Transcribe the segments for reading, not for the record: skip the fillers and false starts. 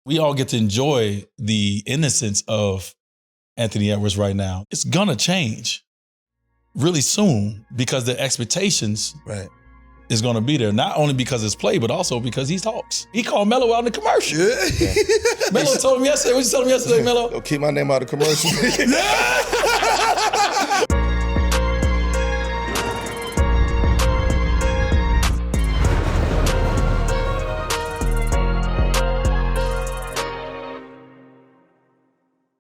we all get to enjoy the innocence of Anthony Edwards right now. It's gonna change really soon because the expectations is gonna be there. Not only because it's play, but also because he talks. He called Melo out in the commercial. Yeah. Melo told him yesterday. What you told him yesterday, Melo? Don't keep my name out of commercial.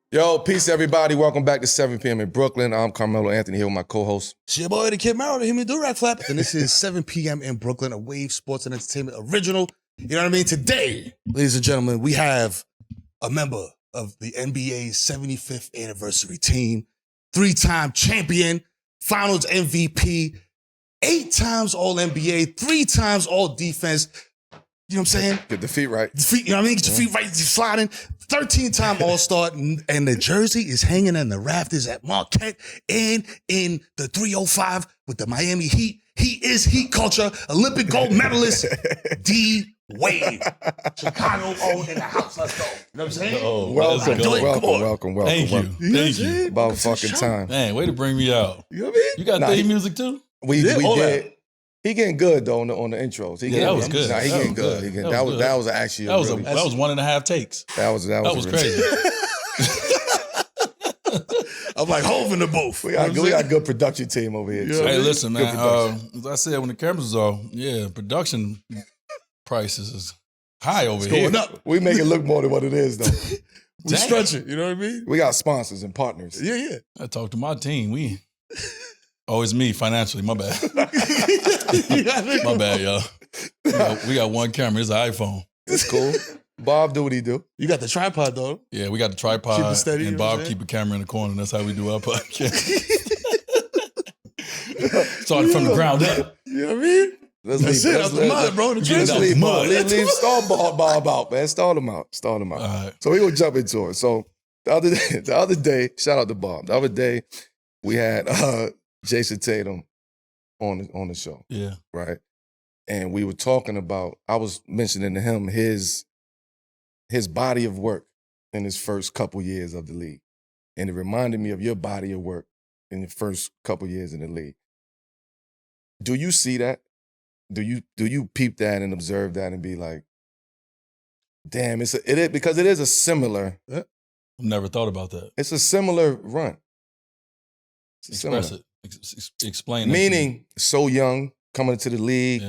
Yo, peace everybody. Welcome back to 7 p.m. in Brooklyn. I'm Carmelo Anthony here with my co-host. It's your boy, the Kid Merrill, the Him and Do-Rag Flap. And this is 7 p.m. in Brooklyn, a Wave Sports and Entertainment original. You know what I mean? Today, ladies and gentlemen, we have a member of the NBA's 75th anniversary team, 3-time champion, finals MVP, 8 times All-NBA, 3 times All-Defense. You know what I'm saying? Get the feet right. You know what I mean? Get your feet right, you're sliding. 13-time All-Star, and the jersey is hanging in the rafters at Marquette and in the 305 with the Miami Heat. He is Heat culture, Olympic gold medalist, D.Wade. Chicago owned in the house. Let's go. You know what I'm saying? Oh, welcome. Thank you. About fucking time. Man, way to bring me out. You know what I mean? You got theme music too? We did. He getting good though on the intros. That was good. Nah, he getting good. That was actually that was 1.5 takes. That was crazy. I'm like Hov in the booth. We got a good production team over here. Yeah. Hey, listen, man. As I said when the cameras are off, production prices is high over here. Going up. We make it look more than what it is though. We stretch it. You know what I mean? We got sponsors and partners. Yeah. I talked to my team. Oh, it's me financially. My bad. My bad, y'all. We got one camera. It's an iPhone. It's cool. Bob do what he do. You got the tripod though. Yeah, we got the tripod. Keep it steady, and Bob keep a camera in the corner. That's how we do our podcast. Started from the ground up. You know what I mean? Let's leave stall Bob out, man. Stall him out. All right. So we gonna jump into it. So the other day, shout out to Bob. The other day, we had Jayson Tatum on the show. Yeah. Right. And we were talking about, I was mentioning to him his body of work in his first couple years of the league. And it reminded me of your body of work in the first couple years in the league. Do you see that? Do you peep that and observe that and be like, damn, because it is a similar. I've never thought about that. It's a similar run. Express it. Explain it. Meaning, so young, coming into the league,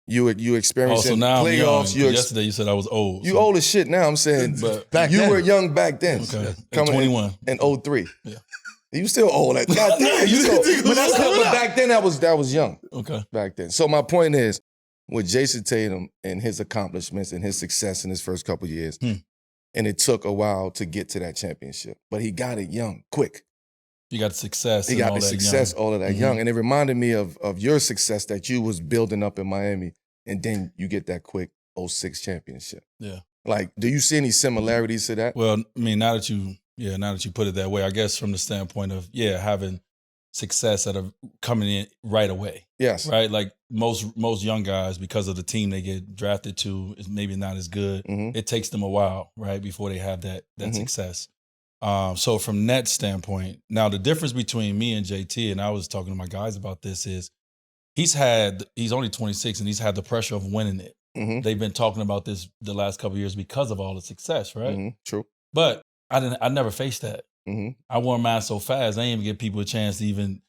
you experiencing so now playoffs. Yesterday you said I was old. You old as shit now, I'm saying. But back you were young back then. Okay. Coming 21. In 03. Yeah. You still old. But back then that was young. Okay. Back then. So my point is, with Jayson Tatum and his accomplishments and his success in his first couple of years, and it took a while to get to that championship, but he got it young, quick. You got the success. He got the success, all of that young. And it reminded me of your success that you was building up in Miami, and then you get that quick 06 championship. Yeah. Like, do you see any similarities to that? Well, I mean, now that you put it that way, I guess from the standpoint of, having success coming in right away. Yes. Right? Like most young guys, because of the team they get drafted to is maybe not as good. Mm-hmm. It takes them a while, right, before they have that success. So from that standpoint, now the difference between me and JT, and I was talking to my guys about this, is he's only 26 and he's had the pressure of winning it. Mm-hmm. They've been talking about this the last couple of years because of all the success, right? Mm-hmm. True. But I never faced that. Mm-hmm. I won mine so fast, I didn't even give people a chance to even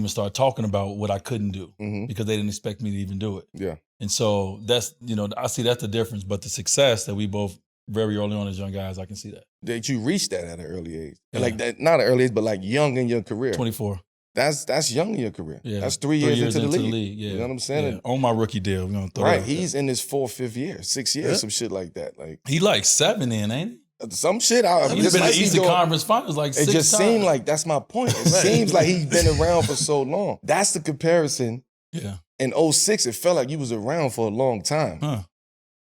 start talking about what I couldn't do because they didn't expect me to even do it. Yeah. And so that's, I see that's the difference. But the success that we both very early on as young guys, I can see that. That you reached that at an early age. Yeah. Like that, not an early age, but like young in your career. 24. That's young in your career. Yeah. That's 3 years into the league. Yeah. You know what I'm saying? Yeah. On my rookie deal. We're gonna throw right. that. He's in his 4th, 5th year, 6 years, some shit like that. Like he like 7 in, ain't he? Some shit. He's been in the Eastern Conference Finals like 6 times. It just seemed like, that's my point. It seems like he's been around for so long. That's the comparison. Yeah. In 06, it felt like you was around for a long time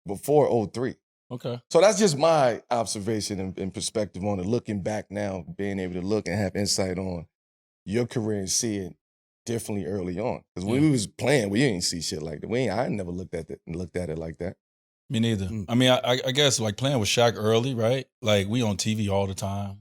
before 03. Okay. So that's just my observation and perspective on it. Looking back now, being able to look and have insight on your career and see it differently early on. Because when we was playing, we didn't see shit like that. I never looked at it like that. Me neither. I mean, I guess like playing with Shaq early, right? Like we on TV all the time.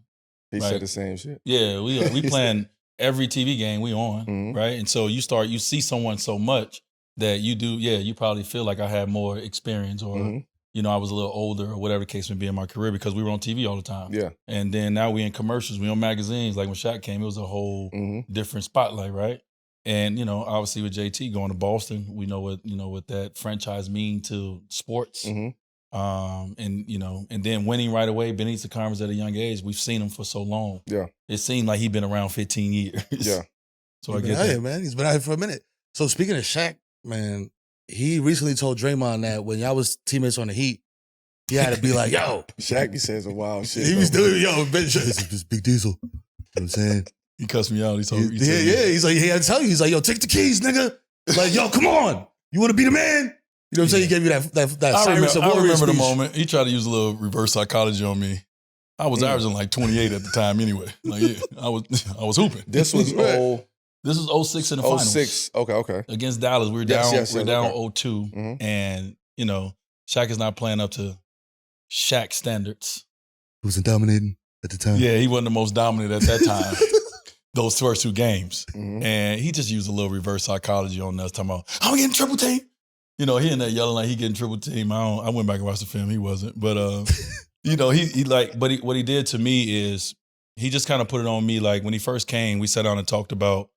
He right? said the same shit. Yeah, we playing every TV game we on, right? And so you see someone so much that you probably feel like I had more experience or, I was a little older or whatever the case may be in my career because we were on TV all the time. Yeah. And then now we in commercials, we on magazines. Like when Shaq came, it was a whole different spotlight, right? And, obviously with JT going to Boston, we know what that franchise mean to sports. And then winning right away, been to conference at a young age. We've seen him for so long. Yeah. It seemed like he'd been around 15 years. Yeah. So I get that. Here, man. He's been out here for a minute. So speaking of Shaq, man, he recently told Draymond that when y'all was teammates on the Heat, he had to be like, yo. Shaq, he says a wild shit. He was doing, this big diesel. You know what I'm saying? He cussed me out. He's like, he's like, he had to tell you. He's like, yo, take the keys, nigga. Like, yo, come on. You want to be the man? You know what I'm saying? He gave you that I Cyrus of remember speech. the moment. He tried to use a little reverse psychology on me. I was averaging like 28 at the time anyway. Like, yeah, I was hooping. This was This was 06 in the finals. 06. Okay. Against Dallas. We were down down okay. 0-2. And, Shaq is not playing up to Shaq standards. He wasn't dominating at the time. Yeah, he wasn't the most dominant at that time. Those first two games. And he just used a little reverse psychology on us, talking about, I'm getting triple team. He in there yelling like he getting triple team. I went back and watched the film. He wasn't. But, what he did to me is he just kind of put it on me. Like when he first came, we sat down and talked about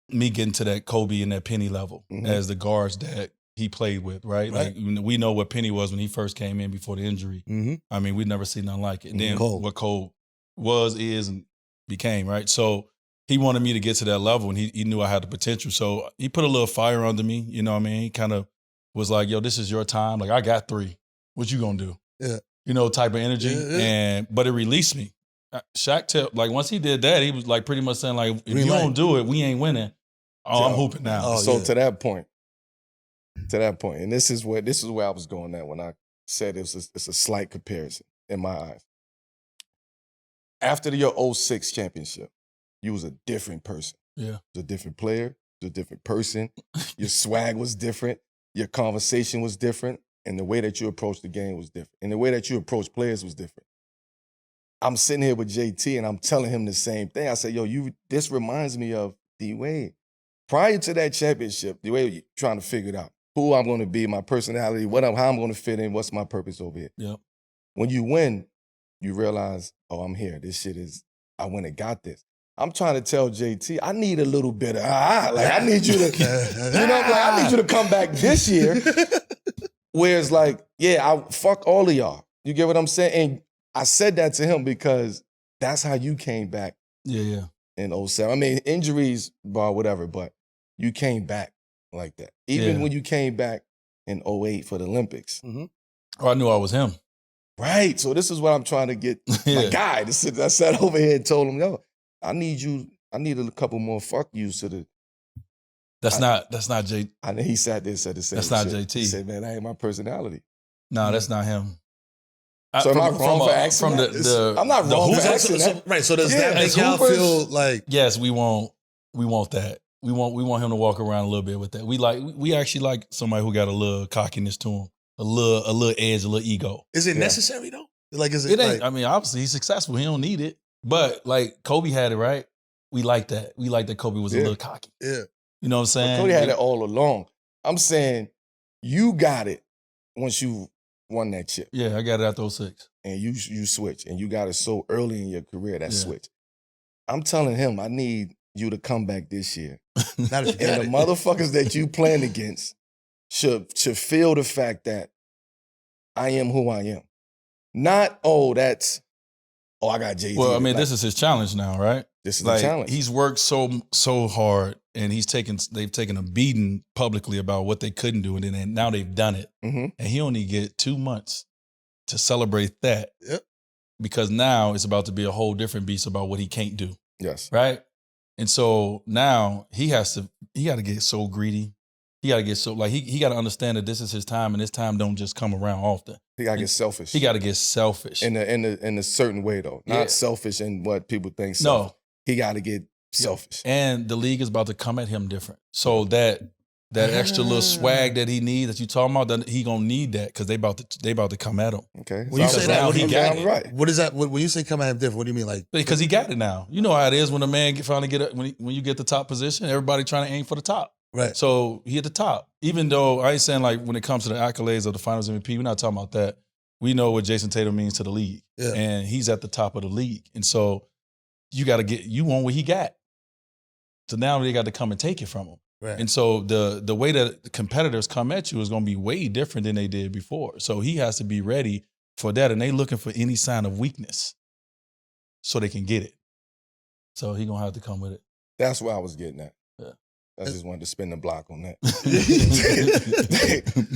me getting to that Kobe and that Penny level as the guards that he played with, right? Like we know what Penny was when he first came in before the injury. I mean, we'd never seen nothing like it. And then what Cole was, is, and became, right? So he wanted me to get to that level and he knew I had the potential. So he put a little fire under me, you know what I mean? He kind of was like, yo, this is your time. Like, I got 3. What you gonna do? Yeah. Type of energy. But it released me. Shaq once he did that, he was like pretty much saying like, if you don't do it, we ain't winning. I'm hooping now. To that point, and this is where I was going at when I said it's a slight comparison in my eyes. After your 06 championship, you was a different person. Yeah. You was a different player, you was a different person. Your swag was different. Your conversation was different. And the way that you approached the game was different. And the way that you approached players was different. I'm sitting here with JT and I'm telling him the same thing. I said, yo, this reminds me of D.Wade. Prior to that championship, D.Wade trying to figure it out. Who I'm going to be, my personality, how I'm going to fit in, what's my purpose over here. Yep. When you win, you realize, I'm here. This shit I went and got this. I'm trying to tell JT, I need a little bit of, I need you to, I need you to come back this year. Where it's like, I fuck all of y'all. You get what I'm saying? And I said that to him because that's how you came back. Yeah. In 07. I mean, injuries, whatever, but you came back like that. Even when you came back in 08 for the Olympics. Oh, I knew I was him. Right. So this is what I'm trying to get my guy. I sat over here and told him, yo, I need a couple more fuck yous to the. That's not JT. He sat there and said the same. That's not shit. JT. He said, man, that ain't my personality. No, that's not him. So am I wrong for asking that? I'm not wrong for asking that. Right. So does that make y'all feel like? Yes, we want that. We want him to walk around a little bit with that. We actually like somebody who got a little cockiness to him, a little edge, a little ego. Is it necessary though? Like, is it? It ain't. I mean, obviously he's successful. He don't need it. But like Kobe had it, right? We like that. We like that Kobe was a little cocky. Yeah. You know what I'm saying? But Kobe had it all along. I'm saying you got it once you won that chip. Yeah, I got it after 06. And you switch. And you got it so early in your career, that switch. I'm telling him, I need you to come back this year. And the motherfuckers that you playing against should feel the fact that I am who I am. Not, I got JT. Well, I mean, this is his challenge now, right? This is the challenge. He's worked so hard, and they've taken a beating publicly about what they couldn't do, and then now they've done it. And he only get 2 months to celebrate that. Yep. Because now it's about to be a whole different beast about what he can't do. Yes. Right? And so now he got to get so greedy. He got to get so, he got to understand that this is his time, and his time don't just come around often. He got to get selfish. He got to get selfish. In a certain way, though. Not selfish in what people think selfish. No. He got to get selfish. And the league is about to come at him different. So that That extra little swag that he needs that you talking about, that he gonna need that because they about to come at him. Okay. When you say that, he got it. Right. What is that? When you say come at him different, what do you mean? Like Because he got it now. You know how it is when a man finally when you get the top position, everybody trying to aim for the top. Right. So he at the top. Even though I ain't saying like when it comes to the accolades of the Finals MVP, we're not talking about that. We know what Jayson Tatum means to the league, and he's at the top of the league. And so you want what he got. So now they got to come and take it from him. Right. And so the way that the competitors come at you is going to be way different than they did before. So he has to be ready for that, and they looking for any sign of weakness so they can get it. So he going to have to come with it. That's where I was getting at. Yeah. I just wanted to spin the block on that.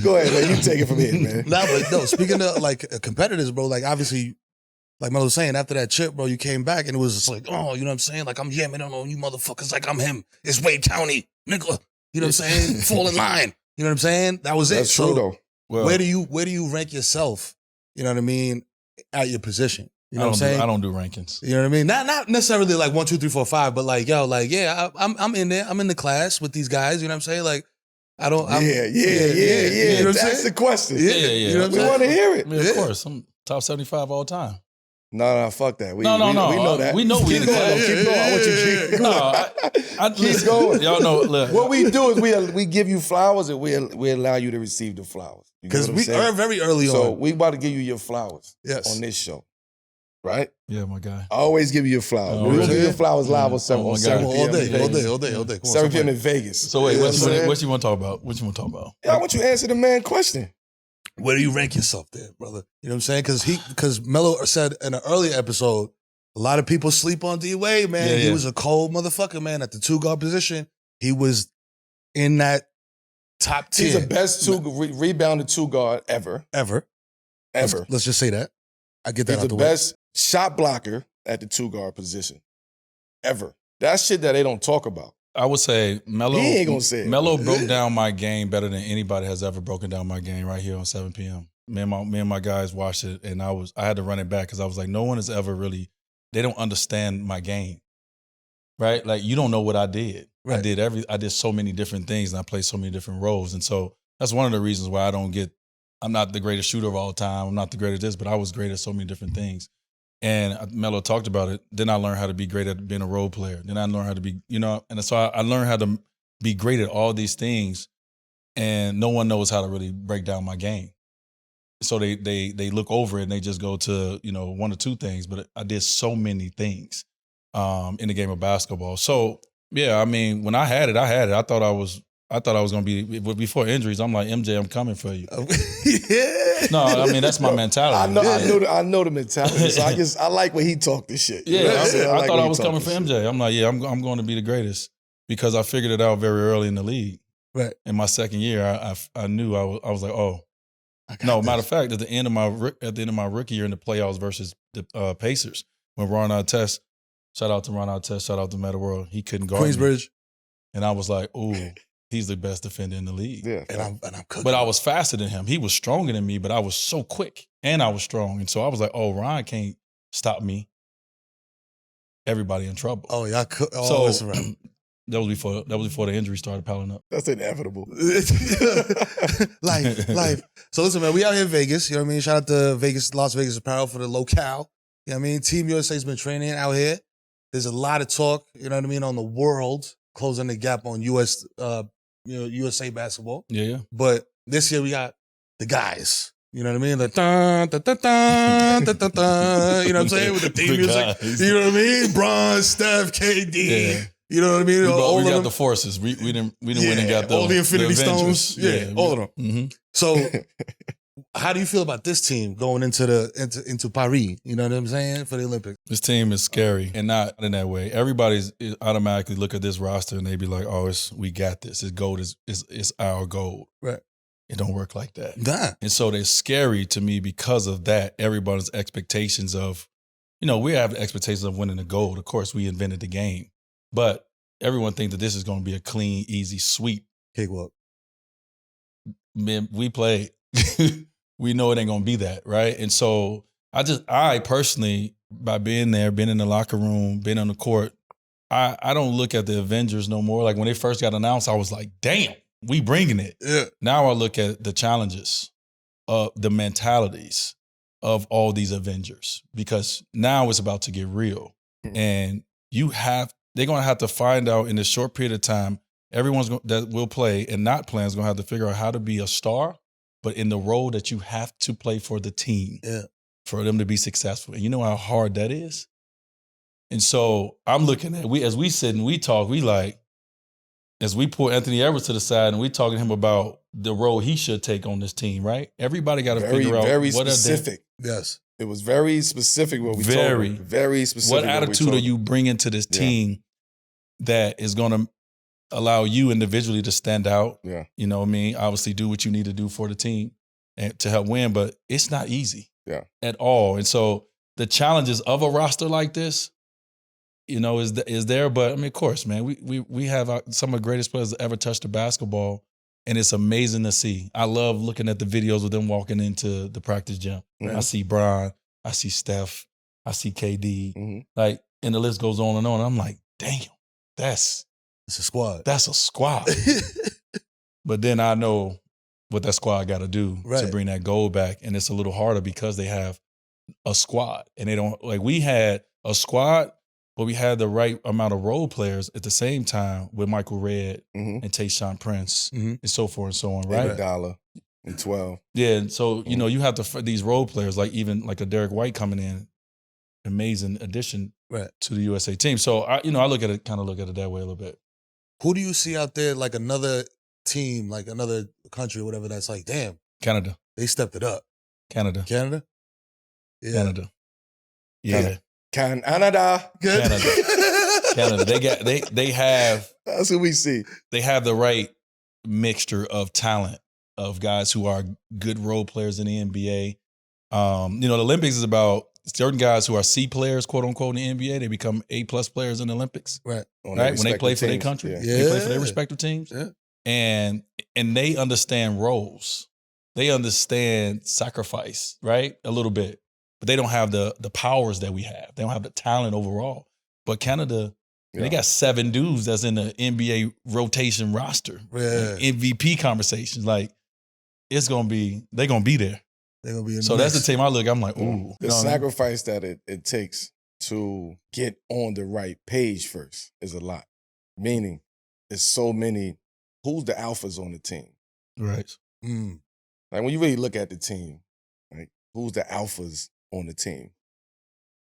Go ahead, man. You take it from here, man. No, speaking of like competitors, bro, like obviously, like Melo was saying, after that chip, bro, you came back and it was just like, oh, you know what I'm saying? Like, I'm yamming on you motherfuckers like I'm him. It's Wade County, nigga. You know what I'm saying? Fall in line. You know what I'm saying? That was it. That's true, though. Well, where do you rank yourself, you know what I mean, at your position? You know what I'm saying? I don't do rankings. You know what I mean? Not necessarily like 1, 2, 3, 4, 5, but like, yo, like, yeah, I'm in there. I'm in the class with these guys. You know what I'm saying? Like, Yeah. You know what I'm That's saying? the question. Yeah. You know what I'm We saying? want to hear it. I mean, of course, I'm top 75 all time. No, fuck that. We No. We know that. We know we in the class. Keep going. I want you to keep going. I Keep listen, going. Y'all know, look. What we do is we give you flowers and we allow you to receive the flowers. Because we are very early So on. we about to give you your flowers Yes. on this show. Right? Yeah, my guy. I always give you your flowers. Oh, We're going to really? give you your flowers live on 7 Oh, my on 7 God. p.m. All day. in Vegas. Come on, 7 p.m. somebody. in Vegas. So wait, You know what I'm saying? you want to talk about? What you want to talk about? Yeah, I want you to answer the man question. Where do you rank yourself there, brother? You know what I'm saying? Because Melo said in an earlier episode, a lot of people sleep on D.Wade, man. Yeah, He yeah. was a cold motherfucker, man. At the 2-guard position, he was in that top tier. He's the best rebounded 2-guard ever. ever. Let's just say that. I get that He's out the the way. best shot blocker at the 2-guard position ever. That's shit that they don't talk about. I would say Melo. He ain't gonna say it. Melo broke down my game better than anybody has ever broken down my game right here on 7 p.m. Me and my guys watched it, and I had to run it back because I was like, no one has ever really. They don't understand my game, right? Like you don't know what I did. Right. I did so many different things, and I played so many different roles, and so that's one of the reasons why I'm not the greatest shooter of all time. I'm not the greatest this, but I was great at so many different things. And Melo talked about it. Then I learned how to be great at being a role player. Then I learned how to be, and so I learned how to be great at all these things. And no one knows how to really break down my game. So they look over it and they just go to, 1 or 2 things. But I did so many things in the game of basketball. So yeah, I mean, when I had it. I thought I was going to be, before injuries, I'm like, MJ, I'm coming for you. Yeah. No, I mean, that's my mentality. I know the mentality. So I like when he talked this shit. Yeah, I thought when I he was talk coming for this MJ. I'm like, yeah, I'm going to be the greatest because I figured it out very early in the league. Right. In my second year, I knew I was like, oh. No, matter of fact, at the end of my rookie year in the playoffs versus the Pacers, when Ron Artest, shout out to Ron Artest, shout out to Meta World, he couldn't guard me. Queensbridge. And I was like, ooh, he's the best defender in the league. Yeah. And I'm cooking. But I was faster than him. He was stronger than me, but I was so quick and I was strong. And so I was like, oh, Ron can't stop me. Everybody in trouble. Oh, y'all cook. Oh, So that's right. that was before the injury started piling up. That's inevitable. Life. So listen, man, we out here in Vegas. You know what I mean? Shout out to Las Vegas Apparel for the locale. You know what I mean? Team USA's been training out here. There's a lot of talk, you know what I mean, on the world, closing the gap on USA basketball. Yeah. But this year we got the guys. You know what I mean? The dun, dun, dun, dun, dun, dun, dun, you know what I'm saying? With the theme The music. guys. You know what I mean? Bron, Steph, KD. Yeah. You know what I mean? We All of got them. the forces. We didn't win and got all the Infinity Avengers. Stones. Yeah, all of them. Mm-hmm. So, how do you feel about this team going into Paris? You know what I'm saying, for the Olympics? This team is scary and not in that way. Everybody's automatically look at this roster and they be like, "Oh, we got this. This gold is our gold." Right. It don't work like that. Nah. And so they're scary to me because of that. Everybody's expectations of, we have expectations of winning the gold. Of course, we invented the game, but everyone thinks that this is going to be a clean, easy sweep. Cakewalk. Man, we play. We know it ain't going to be that, right? And so I personally, by being there, being in the locker room, being on the court, I don't look at the Avengers no more. Like when they first got announced, I was like, damn, we bringing it. Yeah. Now I look at the challenges, the mentalities of all these Avengers, because now it's about to get real. And they're going to have to find out in a short period of time, that will play and not play is going to have to figure out how to be a star, but in the role that you have to play for the team for them to be successful. And you know how hard that is? And so I'm looking at, as we sit and we talk, as we pull Anthony Edwards to the side and we talking to him about the role he should take on this team, right? Everybody got to figure out very what specific. Yes. It was very specific what we told him. Very specific. What attitude are you bringing to this team that is going to allow you individually to stand out? Yeah. You know what I mean? Obviously do what you need to do for the team and to help win, but it's not easy at all. And so the challenges of a roster like this, you know, is there. But I mean, of course, man, we have some of the greatest players that ever touched the basketball, and it's amazing to see. I love looking at the videos of them walking into the practice gym. I see Bron, I see Steph, I see KD, like, and the list goes on and on. I'm like, damn, it's a squad. That's a squad. But then I know what that squad got to do to bring that gold back, and it's a little harder because they have a squad, and they don't like we had a squad. But we had the right amount of role players at the same time with Michael Redd and Tayshaun Prince and so forth and so on, right? $8 and 12. Yeah, and so, you know, you have these role players, like even like a Derek White coming in, amazing addition to the USA team. So, I look at it that way a little bit. Who do you see out there, like another team, like another country or whatever, that's like, damn. They stepped it up. Canada? Yeah. Canada. Yeah. Canada. Canada. They have. That's what we see. They have the right mixture of talent of guys who are good role players in the NBA. The Olympics is about certain guys who are C players, quote unquote, in the NBA. They become A+ players in the Olympics, right? When they play for their country, they play for their respective teams, and they understand roles. They understand sacrifice, right? A little bit. But they don't have the powers that we have. They don't have the talent overall. But Canada, they got 7 dudes that's in the NBA rotation roster. Like MVP conversations. Like, they're going to be there. They're going to be in So that's the team I look, I'm like, ooh. The sacrifice that it takes to get on the right page first is a lot. Meaning, there's so many, who's the alphas on the team? Right. Like, when you really look at the team, like, who's the alphas on the team?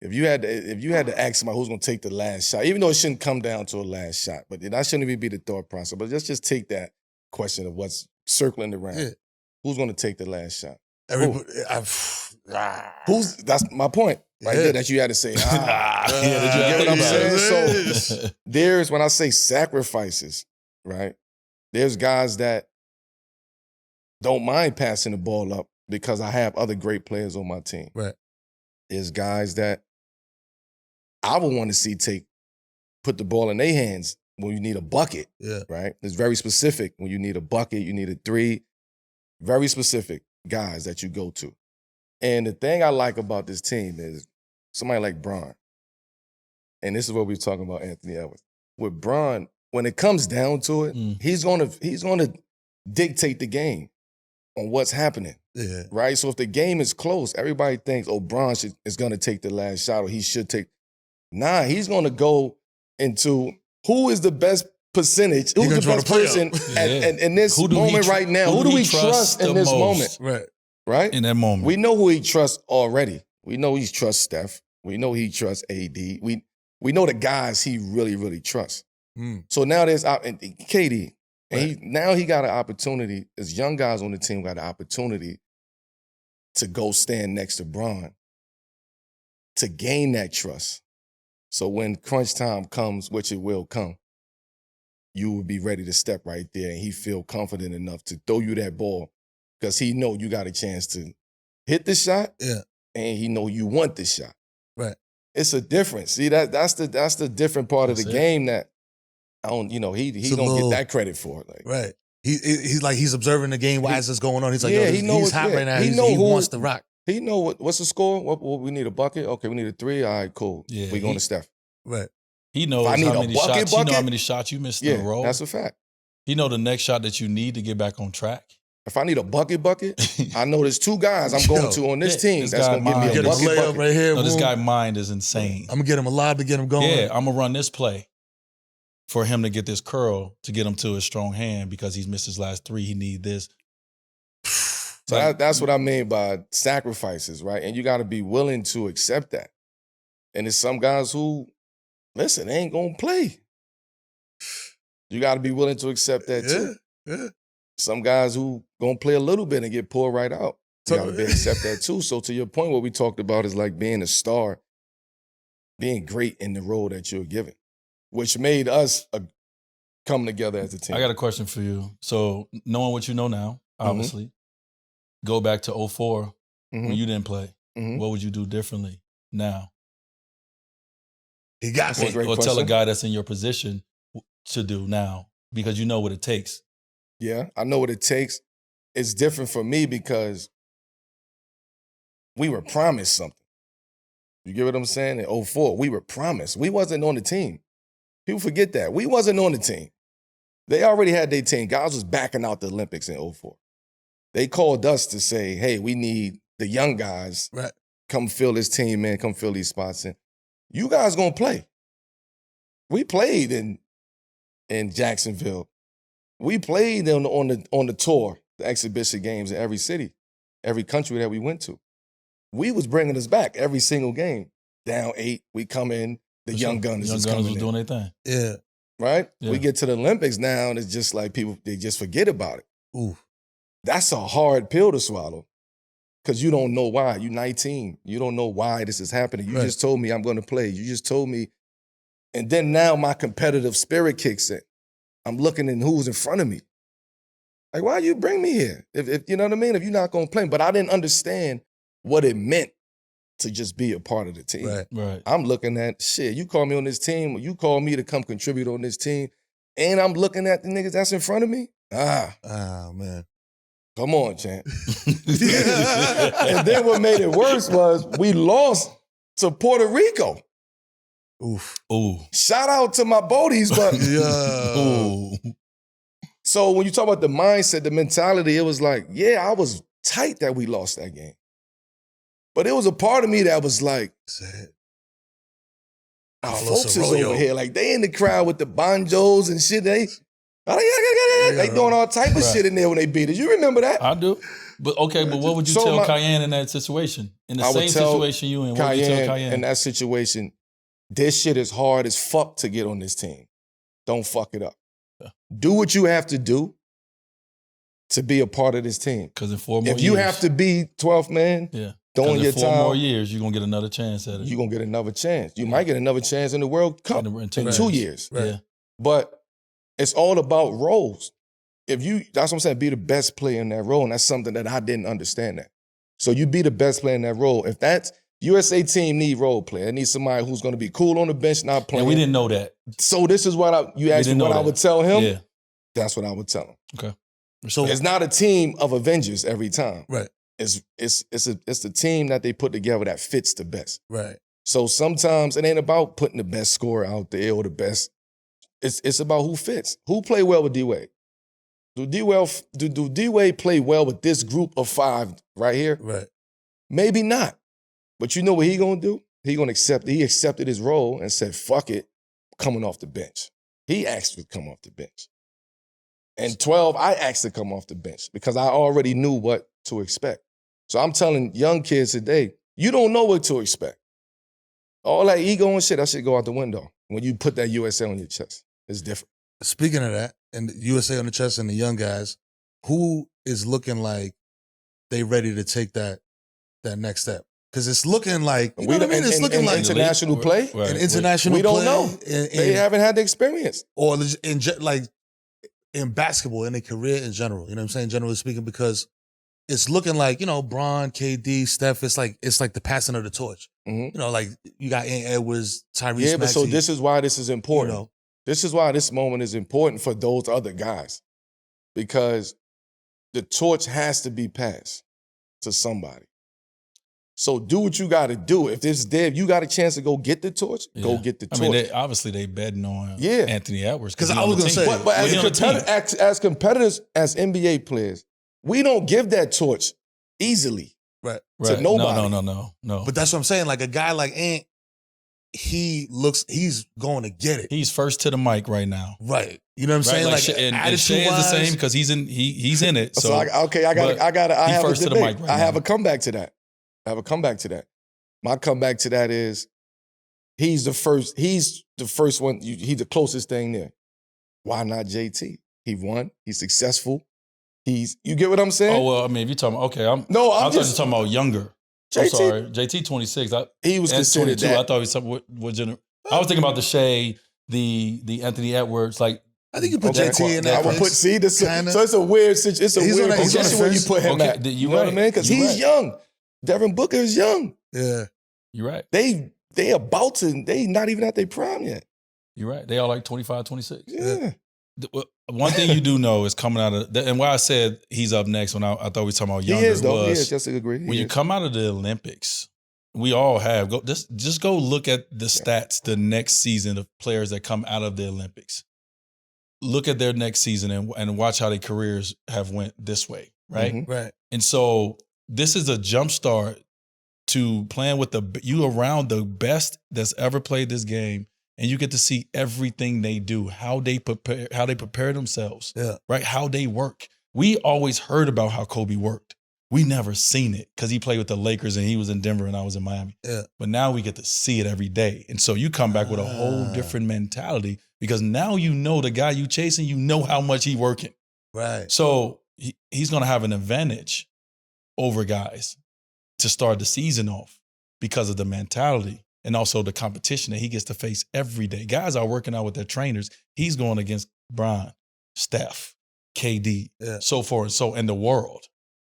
If you had to ask somebody who's going to take the last shot, even though it shouldn't come down to a last shot, but that shouldn't even be the thought process. But let's just take that question of what's circling around. Who's going to take the last shot? Everybody. That's my point right there that you had to say. Did you get what I'm saying? So there's, when I say sacrifices, right? There's guys that don't mind passing the ball up because I have other great players on my team. Right. There's guys that I would want to see put the ball in their hands when you need a bucket. Right? It's very specific. When you need a bucket, you need a 3. Very specific guys that you go to. And the thing I like about this team is somebody like Bron. And this is what we're talking about Anthony Edwards. With Bron, when it comes down to it, he's gonna dictate the game on what's happening. Right? So if the game is close, everybody thinks, Bron is going to take the last shot or he should take. Nah, he's going to go into who is the best percentage, who's the best person in this moment right now. Who do we trust in this moment? Right? In that moment. We know who he trusts already. We know he trusts Steph. We know he trusts AD. We know the guys he really, really trusts. So now there's KD. And now he got an opportunity, as young guys on the team got an opportunity to go stand next to Bron to gain that trust. So when crunch time comes, which it will come, you will be ready to step right there and he feel confident enough to throw you that ball because he know you got a chance to hit the shot and he know you want this shot. Right. It's a difference. See, that's the different part of the game that I don't, he don't get that credit for it. Like, right. He's observing the game as it's going on. He's like, he's hot right now. He wants to rock. He know what's the score? What we need a bucket? Okay, we need a 3. All right, cool. Yeah, we going to Steph. Right. He knows how many shots. You know how many shots you missed in a row. That's a fact. He know the next shot that you need to get back on track. If I need a bucket, I know there's 2 guys I'm going to on this team that's going to give me a bucket. Right here, no, this guy's mind is insane. I'm going to get him alive to get him going. Yeah, I'm going to run this play for him to get this curl, to get him to his strong hand because he's missed his last 3. He need this. So that's what I mean by sacrifices, right? And you got to be willing to accept that. And there's some guys who, listen, they ain't going to play. You got to be willing to accept that too. Yeah. Some guys who gonna play a little bit and get pulled right out. You gotta accept that too. So to your point, what we talked about is like being a star, being great in the role that you're given, which made us come together as a team. I got a question for you. So knowing what you know now, obviously, go back to 2004 when you didn't play. What would you do differently now? He got me. Or tell a guy that's in your position to do now because you know what it takes. Yeah, I know what it takes. It's different for me because we were promised something. You get what I'm saying? In 2004, we were promised. We wasn't on the team. People forget that. We wasn't on the team. They already had their team. Guys was backing out the Olympics in 2004. They called us to say, hey, we need the young guys. Right. Come fill this team in, come fill these spots in. You guys gonna play. We played in Jacksonville. We played on the tour, the exhibition games in every city, every country that we went to. We was bringing us back every single game. Down 8, we come in, the young gunners is coming in. Was doing their thing. Yeah. Right? Yeah. We get to the Olympics now, and it's just like people, they just forget about it. Ooh. That's a hard pill to swallow because you don't know why. You're 19. You don't know why this is happening. You just told me I'm going to play. You just told me. And then now my competitive spirit kicks in. I'm looking at who's in front of me. Like, why you bring me here? If you know what I mean? If you're not going to play. But I didn't understand what it meant to just be a part of the team. Right. I'm looking at, shit, you call me on this team, or you call me to come contribute on this team, and I'm looking at the niggas that's in front of me? Oh, man. Come on, champ. And then what made it worse was we lost to Puerto Rico. Oof. Ooh. Shout out to my Bodies, but Ooh. So when you talk about the mindset, the mentality, it was like, yeah, I was tight that we lost that game. But it was a part of me that was like, our folks is over here. Like, they in the crowd with the banjos and shit. They doing all type of shit in there when they beat us. You remember that? I do. But okay, but what would you tell Cayenne in that situation? In the same situation you in, what would you tell Cayenne? In that situation, this shit is hard as fuck to get on this team. Don't fuck it up. Yeah. Do what you have to do to be a part of this team. Because in 4 more years. If you have to be 12th man, throwing your time. In 4 more years, you're going to get another chance at it. You're going to get another chance. You might get another chance in the World Cup in 2 years. Right. Yeah. But it's all about roles. That's what I'm saying, be the best player in that role. And that's something that I didn't understand that. So you be the best player in that role. If that's USA team need role player. It needs somebody who's going to be cool on the bench, not playing. And we didn't know that. So this is what you asked me what I would tell him. Yeah. That's what I would tell him. Okay. So it's not a team of Avengers every time. Right. It's the team that they put together that fits the best. Right. So sometimes it ain't about putting the best scorer out there or the best. It's about who fits. Who play well with D.Wade? Do D.Wade play well with this group of 5 right here? Right. Maybe not. But you know what he gonna do? He accepted his role and said, fuck it, coming off the bench. He asked to come off the bench. And 12, I asked to come off the bench because I already knew what to expect. So I'm telling young kids today, you don't know what to expect. All that ego and shit, that shit go out the window when you put that USA on your chest. It's different. Speaking of that, and the USA on the chest and the young guys, who is looking like they ready to take that next step? Because it's looking like, you know what I mean? It's looking like international play. Right. An international play. We don't know. They haven't had the experience. Or in basketball, in their career in general. You know what I'm saying? Generally speaking, because it's looking like, Bron, KD, Steph, it's like the passing of the torch. Mm-hmm. Like you got Ant Edwards, Tyrese Maxey. But so this is why this is important. This is why this moment is important for those other guys. Because the torch has to be passed to somebody. So do what you got to do. If you got a chance to go get the torch, go get the torch. I mean, obviously they betting on Anthony Edwards. Because I was going to say, but as competitors, as NBA players, we don't give that torch easily to nobody. No. But that's what I'm saying. Like a guy like Ant, he's going to get it. He's first to the mic right now. Right. You know what I'm saying? Like and Shea is the same because he's in it. So I have a debate. I have a comeback to that. My comeback to that is he's the first one. He's the closest thing there. Why not JT? He won. He's successful. You get what I'm saying? Oh, well, I mean, if you're talking, okay, I thought you were talking about younger. JT, I'm sorry. JT 26. He was considered 22. that. I thought he was something what I was thinking about the Shea, the Anthony Edwards, like. I think you put JT in that. I would put so it's a weird situation. It's a weird position where you put him at. You know what I mean? Because he's young. Devin Booker is young. Yeah. You're right. They not even at their prime yet. You're right. They are like 25, 26. Yeah. One thing you do know is coming out of, and why I said he's up next when I thought we were talking about younger. He is, though. He is, just to agree. When you come out of the Olympics, we all have, just go look at the stats the next season of players that come out of the Olympics. Look at their next season and watch how their careers have went this way, right? Mm-hmm. Right. And so this is a jump start to playing with you around the best that's ever played this game, and you get to see everything they do, how they prepare themselves, right? How they work. We always heard about how Kobe worked. We never seen it because he played with the Lakers and he was in Denver and I was in Miami. Yeah. But now we get to see it every day. And so you come back with a whole different mentality because now you know the guy you chasing, you know how much he working. Right. So he's going to have an advantage over guys to start the season off because of the mentality and also the competition that he gets to face every day. Guys are working out with their trainers. He's going against Bron, Steph, KD, so forth and the world.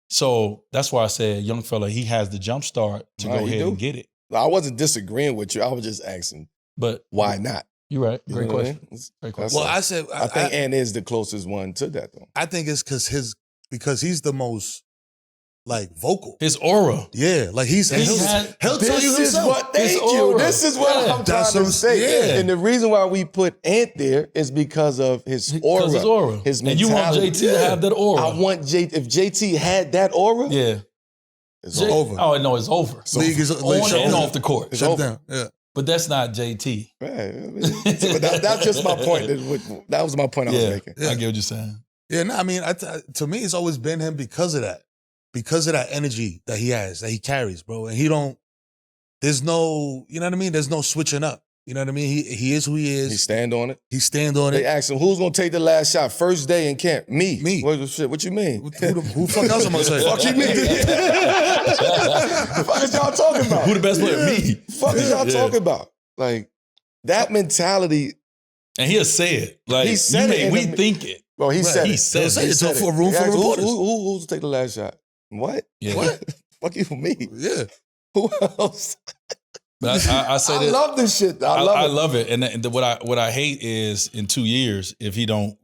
So that's why I said, young fella, he has the jump start to go ahead and get it. I wasn't disagreeing with you. I was just asking, but why not? You're right. Great question. Great question. Well, I think Ant is the closest one to that, though. I think it's because he's the most vocal. His aura. Yeah, like he'll tell you himself. Thank you. This is what I'm trying to say. Yeah. And the reason why we put Ant there is because of his aura. His mentality. And you want JT to have that aura. I want if JT had that aura, it's over. Oh, no, it's over. League is on and off the court. It's over. Down. Yeah. But that's not JT. Right. So that's just my point. That was my point I was making. I get what you're saying. Yeah, no, I mean, to me, it's always been him because of that. Because of that energy that he has, that he carries, bro. And there's no, you know what I mean? There's no switching up. You know what I mean? He is who he is. He stand on it. They asked him, who's going to take the last shot? First day in camp. Me. What you mean? Who the fuck else am I going to say? Fuck you mean? Fuck is y'all talking about? Who the best player? Me. Fuck is y'all talking about? Like, that mentality. And he'll say it. Like, he said we think it. Well, he said it. He said it. For a room full of reporters. Who's to take the last shot? What? Yeah. What? Fuck you for me. Yeah. Who else? But I say that. I love this shit. I love it. And what I hate is in 2 years, if he don't,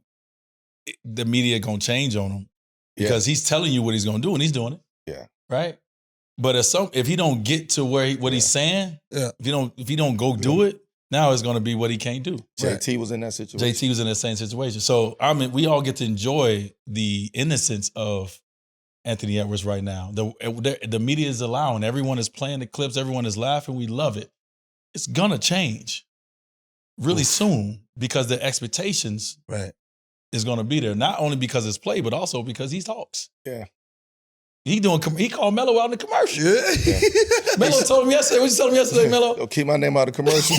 the media gonna change on him because he's telling you what he's gonna do and he's doing it. Yeah. Right. But if he don't get to what he's saying, if he don't go do it, now it's gonna be what he can't do. JT was in that situation. JT was in that same situation. So I mean, we all get to enjoy the innocence of Anthony Edwards right now. The media is allowing. Everyone is playing the clips. Everyone is laughing. We love it. It's gonna change really soon because the expectations is gonna be there. Not only because it's play, but also because he talks. Yeah. He called Melo out in the commercial. Yeah. Melo told him yesterday. What you told him yesterday, Melo? Don't keep my name out of the commercial.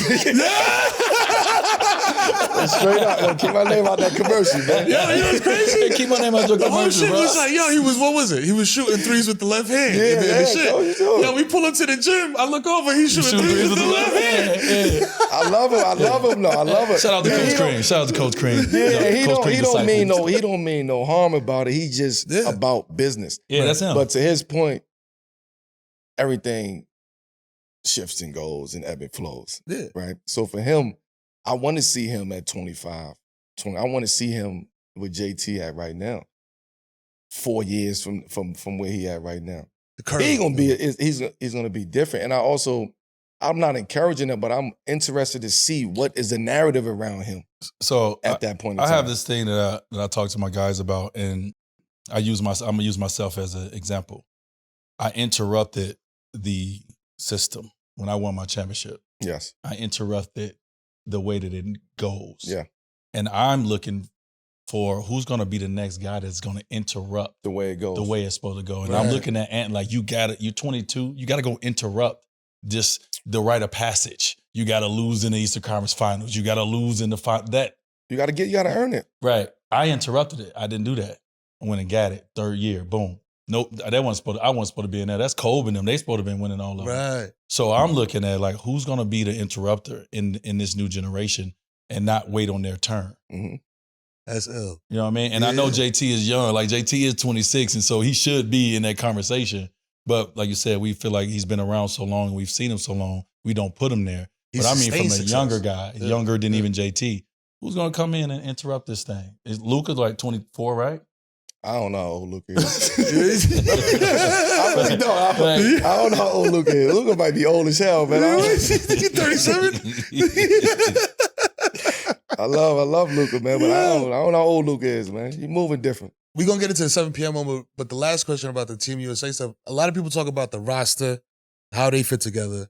Straight up, don't keep my name out that commercial, man. Yo, you know what's crazy? Keep my name out your commercial, whole shit bro. was like, what was it? He was shooting threes with the left hand. in the shit. Yo, we pull up to the gym. I look over, he's shooting threes with the left hand. Yeah. I love him. No, I love him. Shout out to Coach Cream. Shout out to Coach Cream. Yeah, he don't mean no harm about it. He just about business. Yeah, that's him. But to his point, everything shifts and goes and ebb and flows. Yeah. Right? So for him, I want to see him at 25, 20. I want to see him with JT at right now. 4 years from where he at right now. The curve. He's gonna be different. And I'm not encouraging it, but I'm interested to see what is the narrative around him. So at that point, I have this thing that I talk to my guys about, and I'm gonna use myself as an example. I interrupted the system when I won my championship. Yes, I interrupted the way that it goes. Yeah, and I'm looking for who's going to be the next guy that's going to interrupt the way it goes, the way it's supposed to go. And Right. I'm looking at Ant like, you got it. You're 22. You got to go interrupt just the rite of passage. You got to lose in the Eastern Conference Finals. You got to lose in the that. You got to earn it. Right. I interrupted it. I didn't do that. I went and got it. Third year. Boom. Nope. I wasn't supposed to be in there. That's Kobe and them. They supposed to have been winning all of them. Right. So I'm looking at like, who's going to be the interrupter in this new generation and not wait on their turn. Mm-hmm. That's ill. You know what I mean? And I know JT is young. Like JT is 26, and so he should be in that conversation. But like you said, we feel like he's been around so long and we've seen him so long, we don't put him there. But I mean, from a younger guy, younger than even JT, who's going to come in and interrupt this thing? Is Luka like 24, right? I don't know how old Luka is. I really don't. I don't know how old Luka is. Luka might be old as hell, man. He's 37. I love Luka, man, but I don't know how old Luka is, man. He's moving different. We're going to get into the 7 p.m. moment, but the last question about the Team USA stuff, a lot of people talk about the roster, how they fit together.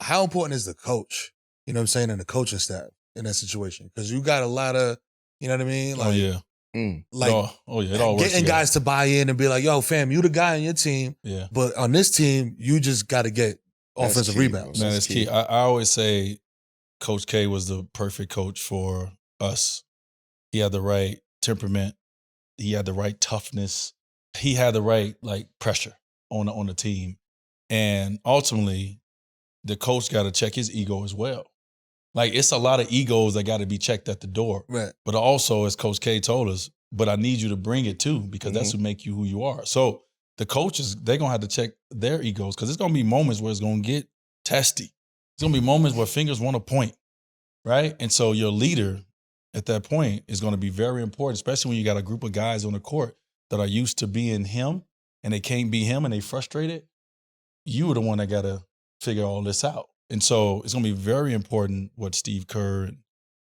How important is the coach, you know what I'm saying, and the coaching staff in that situation? Because you got a lot of, you know what I mean? Like, yeah. Like, it all works getting together. guys to buy in and be like, yo, fam, you the guy on your team. Yeah. But on this team, you just got to get offensive rebounds. Man, it's key. I always say Coach K was the perfect coach for us. He had the right temperament. He had the right toughness. He had the right pressure on the team. And ultimately, the coach got to check his ego as well. Like, it's a lot of egos that got to be checked at the door. Right. But also, as Coach K told us, but I need you to bring it too, because that's what make you who you are. So the coaches, they're going to have to check their egos, because it's going to be moments where it's going to get testy. It's going to be moments where fingers want to point, right? And so your leader at that point is going to be very important, especially when you got a group of guys on the court that are used to being him and they can't be him and they frustrated. You are the one that got to figure all this out. And so it's going to be very important what Steve Kerr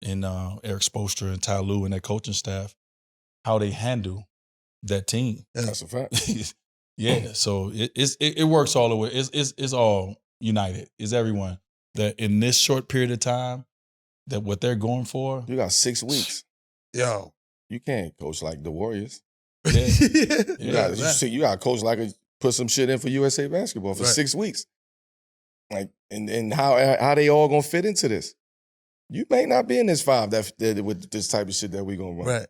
and Eric Spoelstra and Ty Lue and that coaching staff, how they handle that team. That's a fact. Yeah, so it works all the way. It's all united. It's everyone that in this short period of time, that what they're going for. You got 6 weeks. Yo. You can't coach like the Warriors. Yeah. You got to coach like put some shit in for USA basketball for 6 weeks. Like, and how they all gonna fit into this? You may not be in this 5 that with this type of shit that we gonna run. Right.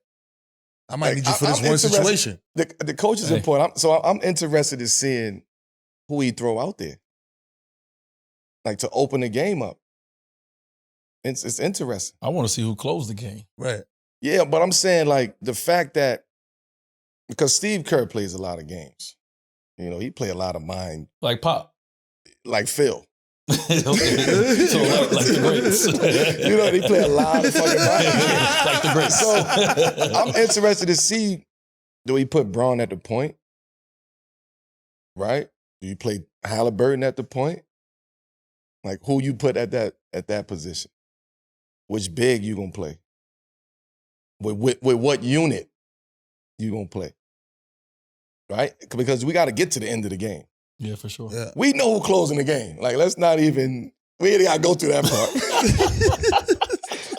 I might need you for this one situation. The coach is important. I'm interested in seeing who he throw out there, like to open the game up. It's interesting. I want to see who closed the game. Right. Yeah, but I'm saying like the fact that because Steve Kerr plays a lot of games, you know, he play a lot of mind, like Pop, like Phil. So like the greats. You know, they play a lot of fucking mind. Like the greats. So I'm interested to see, do he put Braun at the point? Right? Do you play Halliburton at the point? Like who you put at that position? Which big you gonna play? With what unit you gonna play? Right? Because we got to get to the end of the game. Yeah, for sure. Yeah. We know who closing the game. Like, let's not even, we ain't got to go through that part.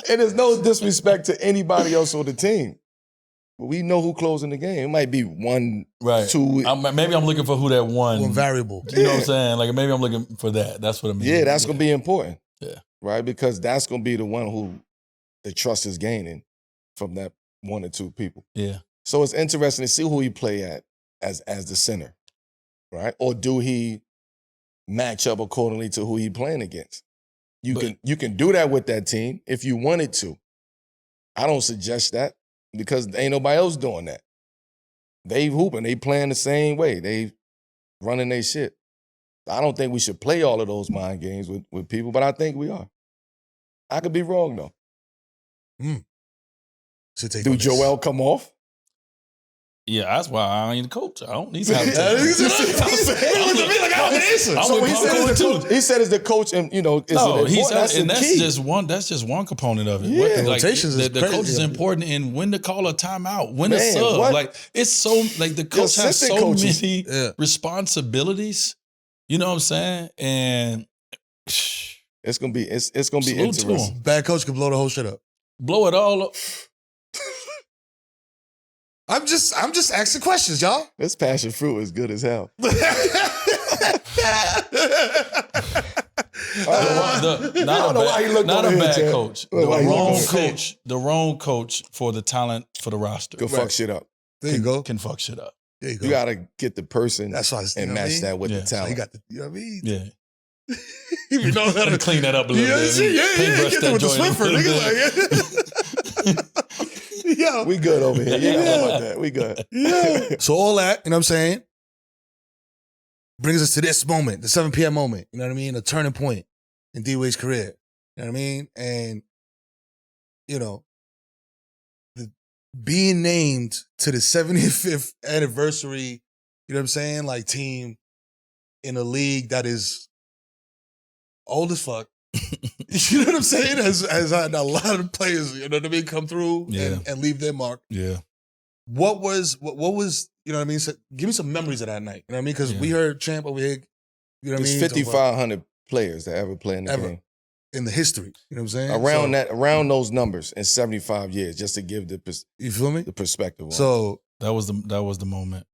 And there's no disrespect to anybody else on the team. But we know who closing the game. It might be 1, right. 2. Maybe I'm looking for who that one variable. You know what I'm saying? Like, maybe I'm looking for that. That's what I mean. Yeah, that's going to be important. Yeah. Right? Because that's going to be the one who the trust is gaining from that 1 or 2 people. Yeah. So it's interesting to see who he play at as the center. Right? Or do he match up accordingly to who he playing against? You can do that with that team if you wanted to. I don't suggest that because ain't nobody else doing that. They hooping, they playing the same way. They running their shit. I don't think we should play all of those mind games with people, but I think we are. I could be wrong though. Do Joel come off? Yeah, that's why I ain't a coach. I don't need to have a He said it's the coach, and that's just one component of it. Yeah. Rotations is the crazy. coach is important in when to call a timeout, when to Man, sub. what? Like it's so like the coach has assistant so coaches. many Yeah. responsibilities. You know what I'm saying? And it's gonna be Salute to interesting. him. Bad coach can blow the whole shit up. blow it all up. I'm just asking questions, y'all. This passion fruit is good as hell. Not a bad coach. The wrong coach for the talent for the roster. Go fuck shit up. There you go. Can fuck shit up. There you go. You gotta get the person That's why and match that with the So talent. he got the, you know what I mean? Yeah. You know how to Clean that up a little bit. Paintbrush Get that with the joint Swiffer, a little nigga. Like, yo. We good over here. Yeah, how about that? We good. Yeah. So all that, you know what I'm saying, brings us to this moment, the 7 p.m. moment, you know what I mean? A turning point in D-Wade's career. You know what I mean? And, you know, being named to the 75th anniversary, you know what I'm saying, like team in a league that is old as fuck. You know what I'm saying? Has had a lot of players, you know what I mean, come through and leave their mark. Yeah. What was, you know what I mean? So give me some memories of that night. You know what I mean? Because we heard Champ over here, you know what I mean? There's 5,500 players that ever play in the game. In the history. You know what I'm saying? Around those numbers in 75 years, just to give you feel me? the perspective on it. So that was the moment.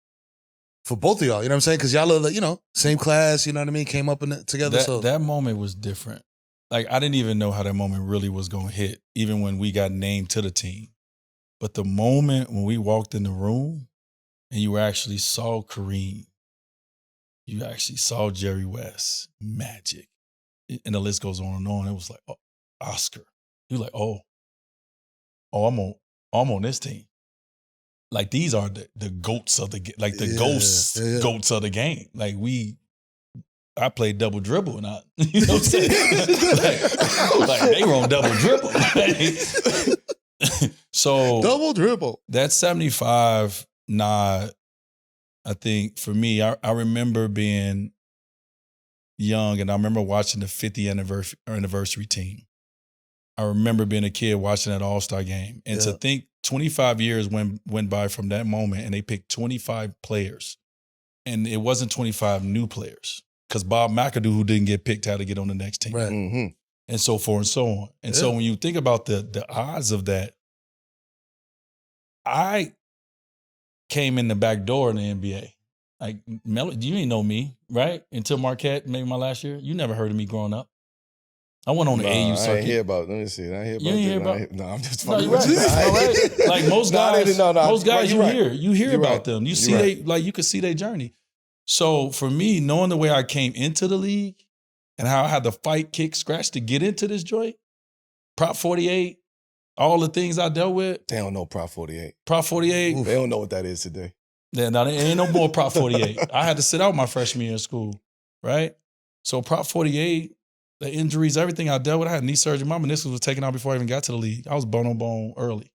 For both of y'all, you know what I'm saying? Because y'all are, like, you know, same class, you know what I mean? Came up together. That moment was different. Like, I didn't even know how that moment really was going to hit, even when we got named to the team. But the moment when we walked in the room and you actually saw Kareem, you actually saw Jerry West, Magic, and the list goes on and on. It was like, oh, Oscar. You're like, oh, I'm on this team. Like, these are the goats of the goats of the game. Like, I played double dribble, and you know what I'm saying? like they were on double dribble. So double dribble. That 75 nod, I think for me, I remember being young, and I remember watching the 50th anniversary team. I remember being a kid watching that All-Star game, and to think 25 years went by from that moment, and they picked 25 players, and it wasn't 25 new players. Because Bob McAdoo, who didn't get picked, had to get on the next team. Right. Mm-hmm. And so forth and so on. And so when you think about the odds of that, I came in the back door in the NBA. Like, Melo, you ain't know me, right? Until Marquette, maybe my last year. You never heard of me growing up. I went on the AU circuit. I ain't hear about. Let me see. I hear about. You ain't hear about. No, I'm just No, fucking. you're right. Like most guys, you hear about them. You see you could see their journey. So for me, knowing the way I came into the league and how I had to fight, kick, scratch to get into this joint, Prop 48, all the things I dealt with. They don't know Prop 48. Prop 48. They don't know what that is today. Yeah, no, there ain't no more Prop 48. I had to sit out my freshman year in school, right? So Prop 48, the injuries, everything I dealt with, I had knee surgery. My meniscus was taken out before I even got to the league. I was bone on bone early.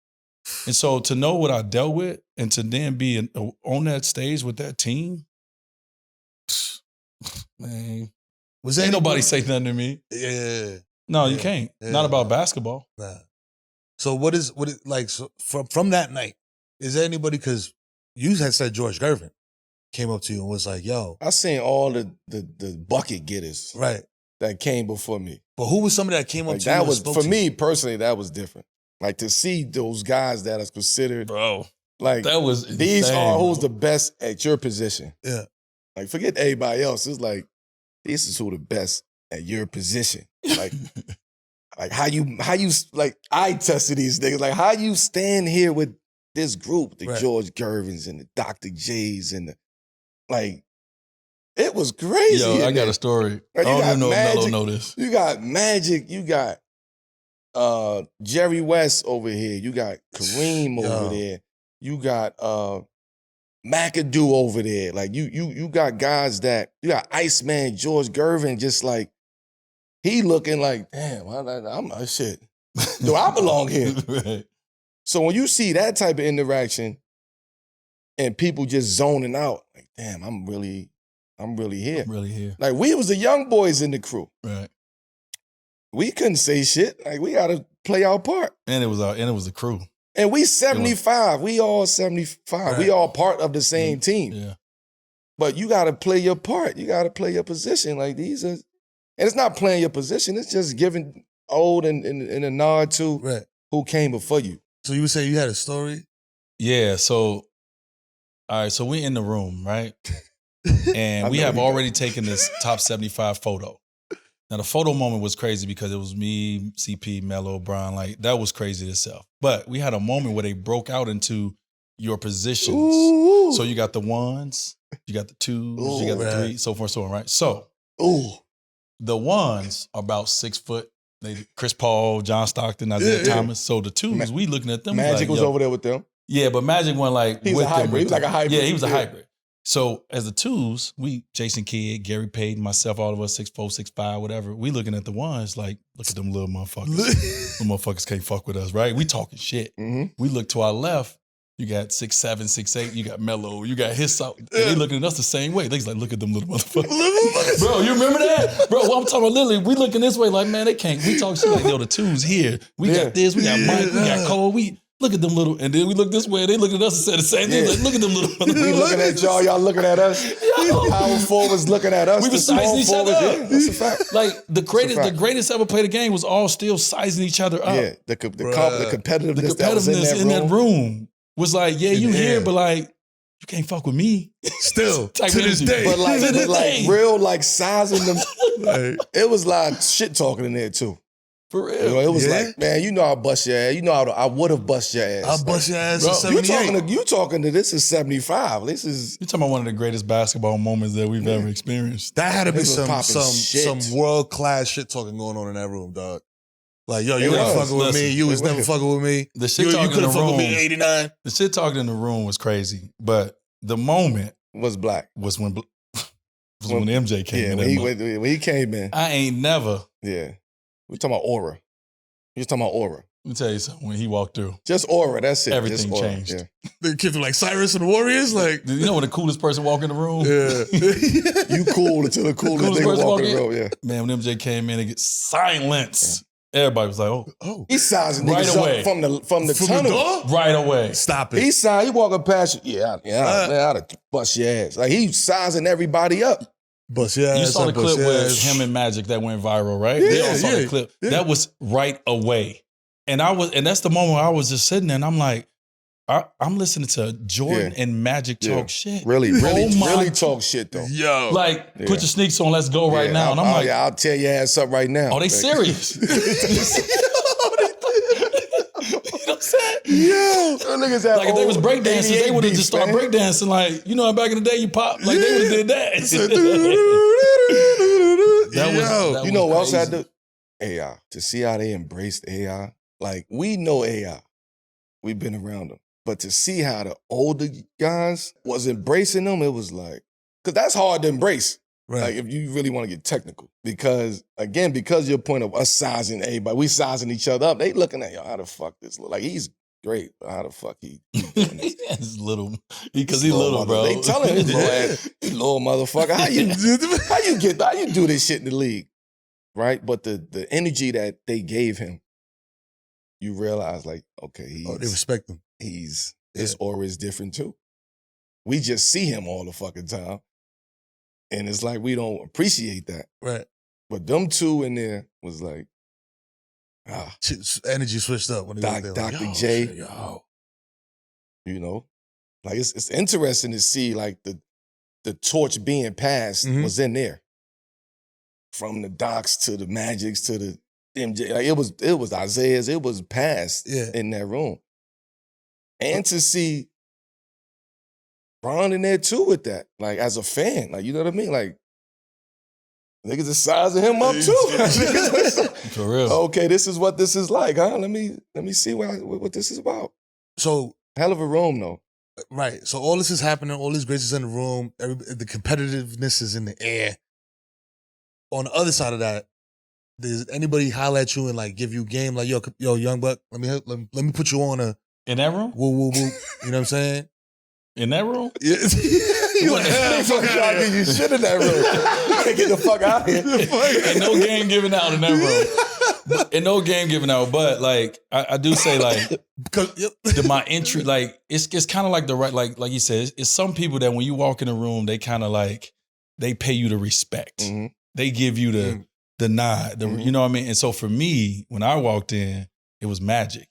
And so to know what I dealt with and to then be on that stage with that team, man, ain't nobody say nothing to me. Yeah. No, you can't. Yeah. Not about basketball. Nah. So what is like so from that night? Is there anybody, because you had said George Gervin came up to you and was like, yo. I seen all the bucket getters. Right. That came before me. But who was somebody that came up to you? That was, for me personally, that was different. Like, to see those guys that is considered, bro, like, that was these insane, are who's the best at your position. Yeah. Like, forget everybody else. It's like, this is who the best at your position. Like, like how you like, I tested these niggas. Like, how you stand here with this group, the George Gervins and the Dr. J's and the, like, it was crazy. Yo, I got a story. Like, I don't even know if Melo know this. You got Magic. You got Jerry West over here. You got Kareem over there. You got McAdoo over there. Like, you got guys that, you got Iceman, George Gervin, just like, he looking like, damn, I'm shit. Do I belong here? Right. So when you see that type of interaction, and people just zoning out. Like, damn, I'm really here. I'm really here. Like, we was the young boys in the crew. Right. We couldn't say shit. Like, we got to play our part. And it was a crew. And we 75. We all 75. Right. We all part of the same team. Yeah. But you got to play your part. You got to play your position. Like, these are, and it's not playing your position. It's just giving old and a nod to who came before you. So you would say you had a story? Yeah. So, all right. So we in the room, right? And we have already taken this top 75 photo. Now, the photo moment was crazy because it was me, CP, Melo, Bron. Like, that was crazy itself. But we had a moment where they broke out into your positions. Ooh. So you got the ones, you got the twos, you got the three, so forth, so on, right? So the ones are about 6 foot. Chris Paul, John Stockton, Isaiah Thomas. So the twos, we looking at them. Magic was over there with them. Yeah, but Magic went like He was a hybrid. He was like a hybrid. Yeah, he was a hybrid. So as the twos, we, Jayson Kidd, Gary Payton, myself, all of us, 6'4", 6'5", whatever. We looking at the ones like, look at them little motherfuckers. Them motherfuckers can't fuck with us, right? We talking shit. Mm-hmm. We look to our left, you got 6'7", 6'8", you got Melo, you got his and they looking at us the same way. They just like, look at them little motherfuckers. Bro, you remember that? Bro, what I'm talking about, literally, we looking this way like, man, they can't. We talk shit like, yo, the twos here. We got this, we got Mike, we got Cole, look at them little, and then we look this way, and they look at us and say the same thing. Like, look at them little motherfuckers. We looking at y'all looking at us. Power forwards looking at us. We were sizing each other up. Yeah, that's a fact. Like, the greatest ever played a game was all still sizing each other up. Yeah, the competitiveness, The competitiveness in that room was like, yeah, you here, but like, you can't fuck with me. Still, to this day. But like, real, like, sizing them. It was like shit talking in there, too. For real. You know, it was like, man, you know I'll bust your ass. You know I would have bust your ass. I'll bust your ass in 78. You talking to this is 75. This is... You're talking about one of the greatest basketball moments that we've ever experienced. That had to be some world-class shit talking going on in that room, dog. Like, yo, you ain't fucking with me. You was never fucking with me. The shit talking in the room. With me in 89. The shit talking in the room was crazy. But the moment was black. Was when MJ came in. When he came in. I ain't never. Yeah. We're talking about aura. You're talking about aura. Let me tell you something. When he walked through, just aura. That's it. Everything changed. Yeah. The kids were like Cyrus and the Warriors. Like, you know when the coolest person walk in the room? Yeah. You cool until the coolest nigga walk in the room. Yeah. Man, when MJ came in, it gets silence. Yeah. Everybody was like, "Oh, he's sizing niggas up from the tunnel right away." Stop it. He walking past you. Yeah, man, I'd have bust your ass. Like, he's sizing everybody up. But yeah, you saw the clip with him and Magic that went viral, right? They all saw the clip. Yeah. That was right away, and that's the moment where I was just sitting there, and I'm like, I'm listening to Jordan and Magic talk shit. Really talk shit though. Yo, like put your sneaks on, let's go right now. And I'm like, I'll tear your ass up right now. Oh, they serious? You know what I'm saying? Yeah, niggas have like if they was breakdancers, they would have just started breakdancing. Like, you know how back in the day you pop, like they would have did that. That you know what else I do? AI. To see how they embraced AI. Like, we know AI. We've been around them. But to see how the older guys was embracing them, it was like, because that's hard to embrace. Right. Like, if you really want to get technical. Because, again, because your point of us sizing everybody, we sizing each other up, they looking at, yo, how the fuck this look? Like, he's great, but how the fuck he doing this? He's little. Because he's little, bro. They telling his little ass, you little motherfucker, how you do this shit in the league? Right? But the energy that they gave him, you realize, like, okay, they respect him. His aura is different too. We just see him all the fucking time. And it's like we don't appreciate that. Right. But them two in there was like, energy switched up when they were there. Dr. Like, J. Shit, yo. You know? Like, it's interesting to see, like, the torch being passed was in there. From the Docs to the Magics to the MJ. Like, it was Isaiah's, it was passed in that room. And to see Bron in there too with that, like, as a fan, like, you know what I mean? Like, niggas are sizing him up too. For real. Okay, this is what this is like, huh? Let me see what this is about. So, hell of a room though. Right. So all this is happening. All these greats is in the room. The competitiveness is in the air. On the other side of that, does anybody holler at you and like give you game? Like, yo, young buck, let me put you on a in that room. Woo. You know what I'm saying? In that room? Yeah. You like, Fuck y'all get you shit in that room. Get the fuck out of here. Ain't no game giving out in that room. And no game giving out. But like I do say like my entry, like it's kind of like the right, like you said, it's some people that when you walk in the room, they kind of like they pay you the respect. Mm-hmm. They give you the nod. You know what I mean? And so for me, when I walked in, it was Magic.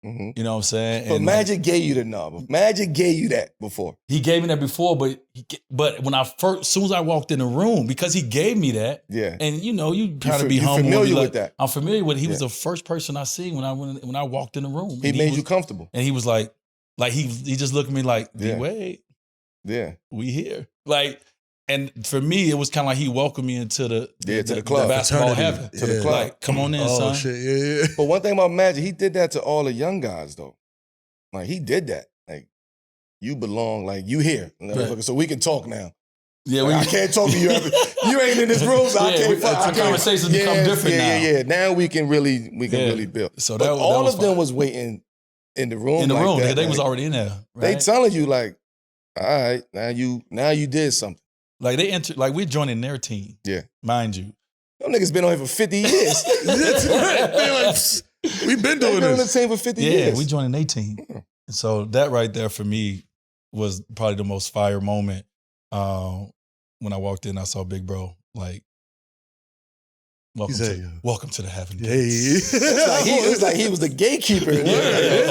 Mm-hmm. You know what I'm saying? But and Magic gave you the number. Magic gave you that before. He gave me that before, but when as soon as I walked in the room, because he gave me that, and you know, you try to be humble. Familiar with that? I'm familiar with it. He was the first person I seen when I walked in the room. He made you comfortable, and he was like he just looked at me like, D.Wade, we here, like. And for me, it was kind of like he welcomed me into the club, the basketball heaven, to the club. Like, come on in, son. Shit, yeah. But one thing about Magic, he did that to all the young guys, though. Like he did that. Like you belong. Like you here, so we can talk now. Yeah, I can't talk to you. You ain't in this room, so I can't. The conversations become different now. Yeah. Now we can really build. So that all of them was waiting in the room. In the room, that, they was already in there. Right? They telling you like, all right, now you did something. Like they entered, like we're joining their team. Yeah, mind you, them niggas been on here for 50 years. That's right. We've been doing this. On the team for 50 years. Yeah, we joining their team. So that right there for me was probably the most fire moment. When I walked in, I saw Big Bro like, welcome to the heaven gates. It's like he was the gatekeeper.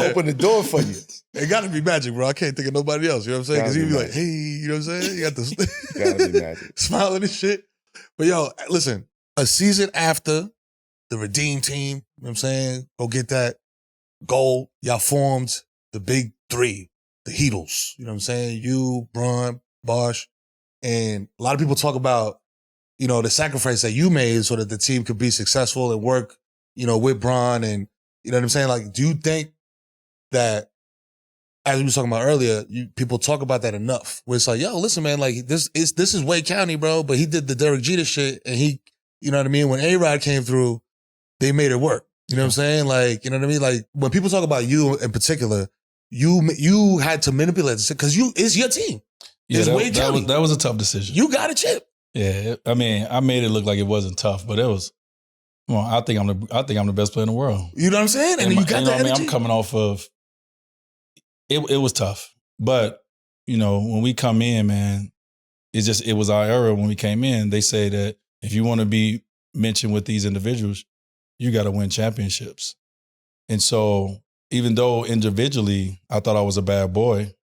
Open the door for you. It got to be Magic, bro. I can't think of nobody else. You know what I'm saying? Because he'd be like, hey, you know what I'm saying? You got this gotta be Magic. Smiling and shit. But yo, listen, a season after the Redeem team, you know what I'm saying? Go get that goal. Y'all formed the big three, the Heatles. You know what I'm saying? You, Bron, Bosh. And a lot of people talk about, you know, the sacrifice that you made so that the team could be successful and work, you know, with Bron. And you know what I'm saying? Like, do you think that, as we were talking about earlier, people talk about that enough? Where it's like, yo, listen, man, like this is Wade County, bro, but he did the Derek Jeter shit, and he, you know what I mean? When A-Rod came through, they made it work. You know what I'm saying? Like, you know what I mean? Like when people talk about you in particular, you had to manipulate this because it's your team. Yeah, that was a tough decision. You got a chip. Yeah, I mean, I made it look like it wasn't tough, but it was. Well, I think I'm the best player in the world. You know what I'm saying? And you got that energy. I'm coming off of. It was tough, but you know when we come in, man, it was our era when we came in. They say that if you want to be mentioned with these individuals, you got to win championships. And so even though individually I thought I was a bad boy,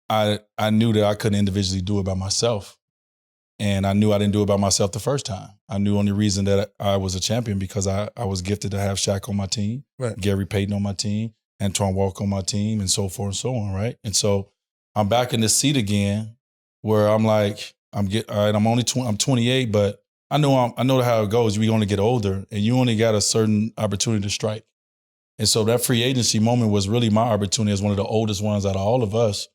I knew that I couldn't individually do it by myself. And I knew I didn't do it by myself the first time. I knew only reason that I was a champion because I was gifted to have Shaq on my team, Gary Payton on my team, Antoine Walker on my team, and so forth and so on, right? And so I'm back in this seat again where I'm like, all right, I'm 28, but I know how it goes. We only get older and you only got a certain opportunity to strike. And so that free agency moment was really my opportunity as one of the oldest ones out of all of us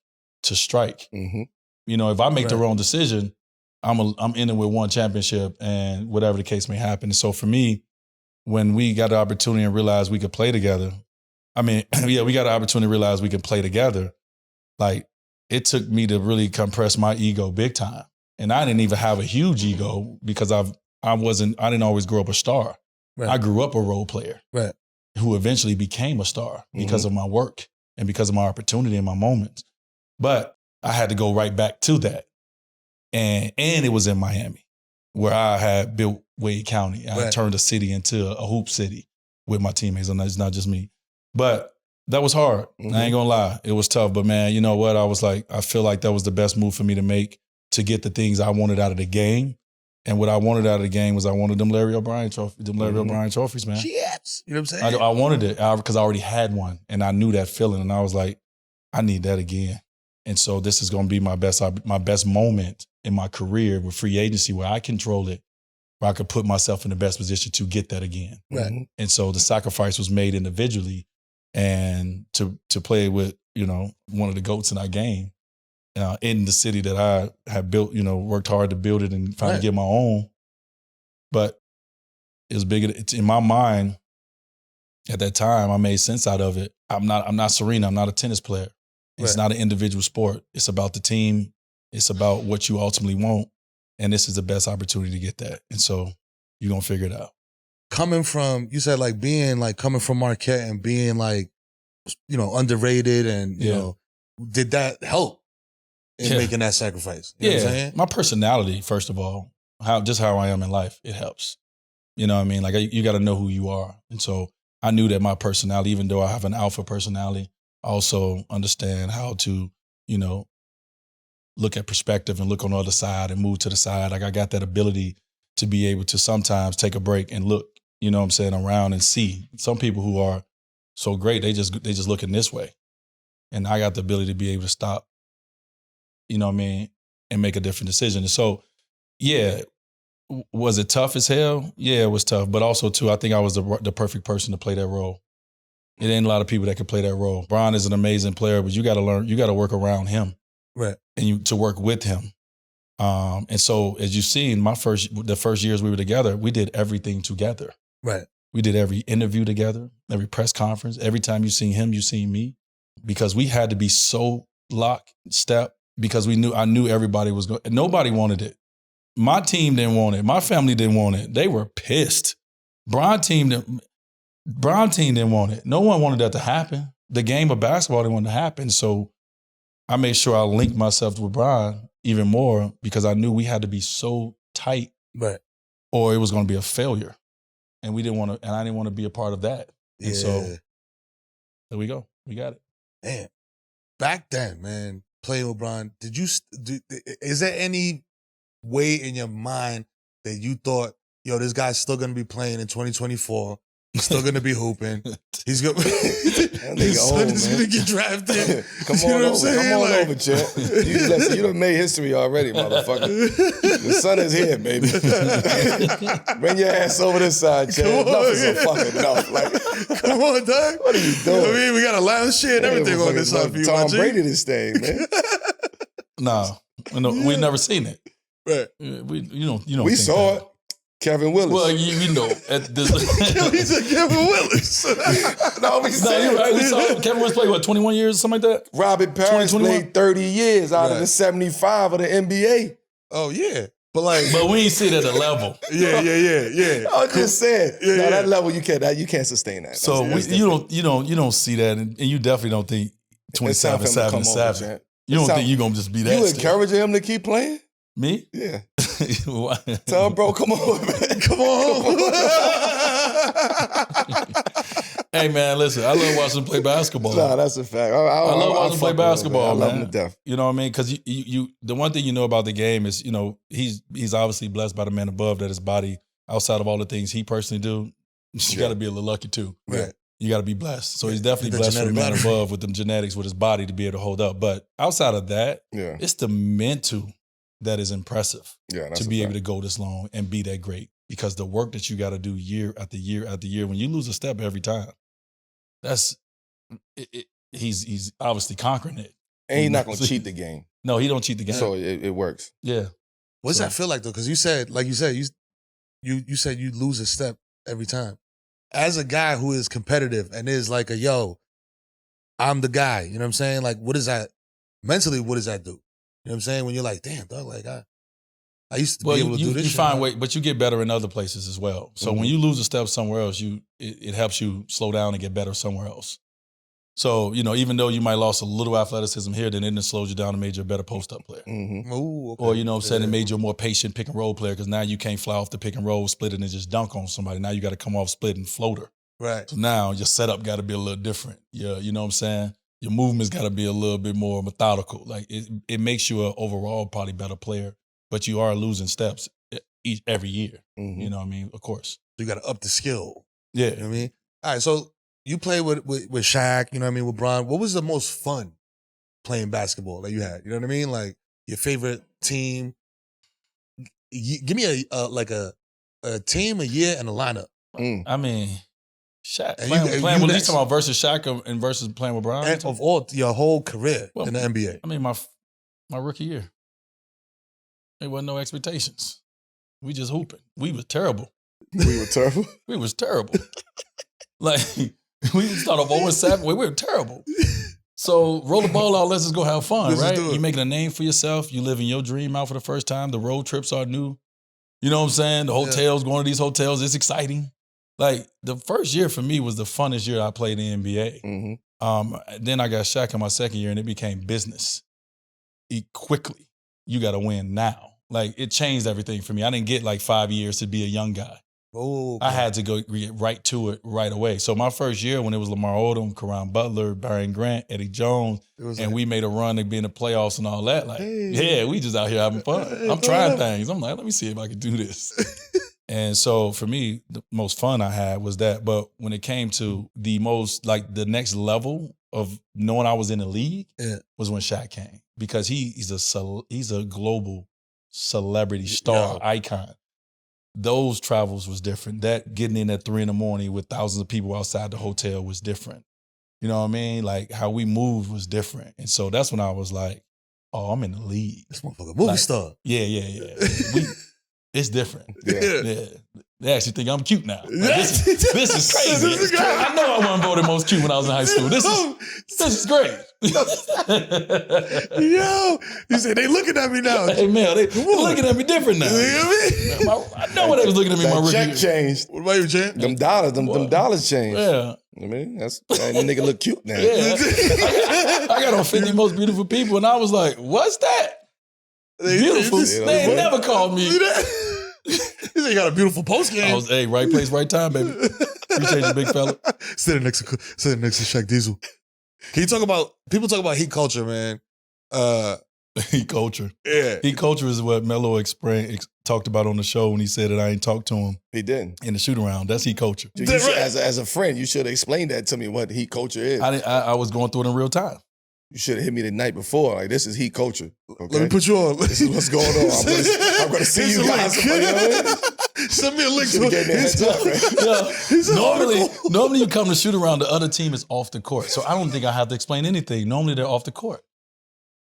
to strike. Mm-hmm. You know, if I make the wrong decision, I'm in it with one championship and whatever the case may happen. And so for me, when we got the opportunity and realized we could play together, we got an opportunity to realize we could play together. Like, it took me to really compress my ego big time. And I didn't even have a huge ego because I didn't always grow up a star. Right. I grew up a role player who eventually became a star because of my work and because of my opportunity and my moments. But I had to go right back to that. And it was in Miami where I had built Wade County. I turned a city into a hoop city with my teammates. And it's not just me. But that was hard. I ain't gonna lie. It was tough. But man, you know what? I feel like that was the best move for me to make to get the things I wanted out of the game. And what I wanted out of the game was I wanted them Larry O'Brien trophies, man. Yes. You know what I'm saying? I wanted it because I already had one. And I knew that feeling. And I was like, I need that again. And so this is gonna be my best moment in my career with free agency where I control it, where I could put myself in the best position to get that again. Right. And so the sacrifice was made individually, and to play with, you know, one of the GOATs in our game in the city that I have built, you know, worked hard to build it and finally get my own. But it was bigger. It's in my mind at that time. I made sense out of it. I'm not Serena. I'm not a tennis player. It's not an individual sport. It's about the team. It's about what you ultimately want. And this is the best opportunity to get that. And so you're going to figure it out. Coming from, you said like being like coming from Marquette and being like, you know, underrated and, you know, did that help in making that sacrifice? You know what I'm saying? My personality, first of all, just how I am in life, it helps. You know what I mean? Like you got to know who you are. And so I knew that my personality, even though I have an alpha personality, I also understand how to, you know, look at perspective and look on the other side and move to the side. Like I got that ability to be able to sometimes take a break and look, you know what I'm saying, around and see. Some people who are so great, they just looking this way. And I got the ability to be able to stop, you know what I mean, and make a different decision. And so, yeah, was it tough as hell? Yeah, it was tough. But also, too, I think I was the perfect person to play that role. It ain't a lot of people that can play that role. Bron is an amazing player, but you got to learn, you got to work around him. Right. And to work with him. And so, as you've seen, the first years we were together, we did everything together. Right. We did every interview together, every press conference. Every time you seen him, you seen me. Because we had to be so lockstep because I knew everybody was going. Nobody wanted it. My team didn't want it. My family didn't want it. They were pissed. Bron team didn't want it. No one wanted that to happen. The game of basketball didn't want it to happen. So I made sure I linked myself with Bron even more because I knew we had to be so tight, right, or it was going to be a failure, and we didn't want to. And I didn't want to be a part of that. And so there we go. We got it. Man, back then, man, playing with Bron, is there any way in your mind that you thought, yo, this guy's still going to be playing in 2024? He's still going to be hooping. He's going his son is going to get drafted. Come on over, champ. You done made history already, motherfucker. The son is here, baby. Bring your ass over this side, champ. Enough is a fucking enough. Like, come on, dog. What are you doing? You know what I mean? We got a lounge shit and everything on this side for you, Tom Brady this thing, man. No, we've never seen it. Right. We saw it. Kevin Willis. Well, you know, at this. He said Kevin Willis. No, you're right. We saw Kevin Willis play, 21 years or something like that? Robert Parrish played 30 years out of the 75 of the NBA. Oh, yeah. But we ain't see it at a level. Yeah. I just said, that level you can't sustain that. So you don't see that, and you definitely don't think 27-7. You don't think you're gonna just be that. You encouraging him to keep playing? Me? Yeah. Tell him, bro, come on, man. Come on. Hey, man, listen, I love watching him play basketball. Nah, that's a fact. I love watching him play basketball, man. I love him to death. You know what I mean? Because you the one thing you know about the game is, he's obviously blessed by the man above, that his body, outside of all the things he personally do, you got to be a little lucky too. Right. You got to be blessed. So he's definitely blessed with the man above, with them genetics, with his body to be able to hold up. But outside of that, it's the mental that is impressive to be able to go this long and be that great, because the work that you got to do year after year after year, when you lose a step every time, he's obviously conquering it. And he's not going to cheat the game. No, he don't cheat the game. So it works. Yeah. What does that feel like though? Because you said, you said you lose a step every time. As a guy who is competitive and is like I'm the guy, you know what I'm saying? Like, what is that, mentally, what does that do? You know what I'm saying? When you're like, damn, dog, like I used to be able to do this. You find ways, but you get better in other places as well. So when you lose a step somewhere else, it helps you slow down and get better somewhere else. So, even though you might lost a little athleticism here, then it slowed you down and made you a better post-up player. Mm-hmm. Ooh, okay. Or, it made you a more patient pick-and-roll player, because now you can't fly off the pick-and-roll, split it, and just dunk on somebody. Now you got to come off split and floater. Right. So now your setup got to be a little different. Yeah, you know what I'm saying? Your movement's got to be a little bit more methodical. Like, it makes you an overall probably better player, but you are losing steps every year. Mm-hmm. You know what I mean? Of course. So you got to up the skill. Yeah. You know what I mean? All right, so you play with Shaq, you know what I mean, with Bron. What was the most fun playing basketball that you had? You know what I mean? Like, your favorite team. Give me a team, a year, and a lineup. I mean, Shaq. And playing you with talking about versus Shaq and versus playing with Bron? And of all your whole career in the NBA. I mean, my rookie year. There wasn't no expectations. We just hooping. We was terrible. We were terrible? We was terrible. Like, we started off 0-7. We were terrible. So roll the ball out. Let's just go have fun, Let's right? just do it. You're making a name for yourself. You living your dream out for the first time. The road trips are new. You know what I'm saying? The hotels, going to these hotels, it's exciting. Like the first year for me was the funnest year I played in the NBA. Mm-hmm. Then I got Shaq in my second year and it became business. Quickly, you got to win now. Like it changed everything for me. I didn't get like 5 years to be a young guy. Oh, I had to go get right to it right away. So my first year when it was Lamar Odom, Karan Butler, Barry Grant, Eddie Jones, and we made a run to be in the playoffs and all that. Like, yeah, we just out here having fun. I'm trying things. I'm like, let me see if I can do this. And so for me, the most fun I had was that. But when it came to the most, like the next level of knowing I was in the league was when Shaq came. Because he's a global celebrity star icon. Those travels was different. That getting in at 3 a.m. with thousands of people outside the hotel was different. You know what I mean? Like how we moved was different. And so that's when I was like, oh, I'm in the league. This motherfucker movie star. Yeah. It's different. Yeah. They actually think I'm cute now. Like, this is crazy. This is great. I know I wasn't voted most cute when I was in high school. This is great. Yo, you said they looking at me now. Hey, Mel, they looking at me different now. You hear me? I know what they was looking at me. My Check rookie. changed. What about you, champ? Them dollars changed. Yeah. I mean, that nigga look cute now. Yeah. I got on 50 most beautiful people, and I was like, what's that? Beautiful. They ain't never called me. He said you got a beautiful post game. I was, hey, right place, right time, baby. Appreciate you, big fella. Sitting next to Shaq Diesel. Can you talk about, people talk about heat culture, man. Heat culture. Yeah. Heat culture is what Melo talked about on the show when he said that I ain't talked to him. He didn't. In the shoot around. That's heat culture. You should, as a friend, you should explain that to me, what heat culture is. I was going through it in real time. You should have hit me the night before. Like, this is heat culture. Okay? Let me put you on. This is what's going on. I'm going to see you guys. Send me a link to it. Normally you come to shoot around, the other team is off the court. So I don't think I have to explain anything. Normally they're off the court.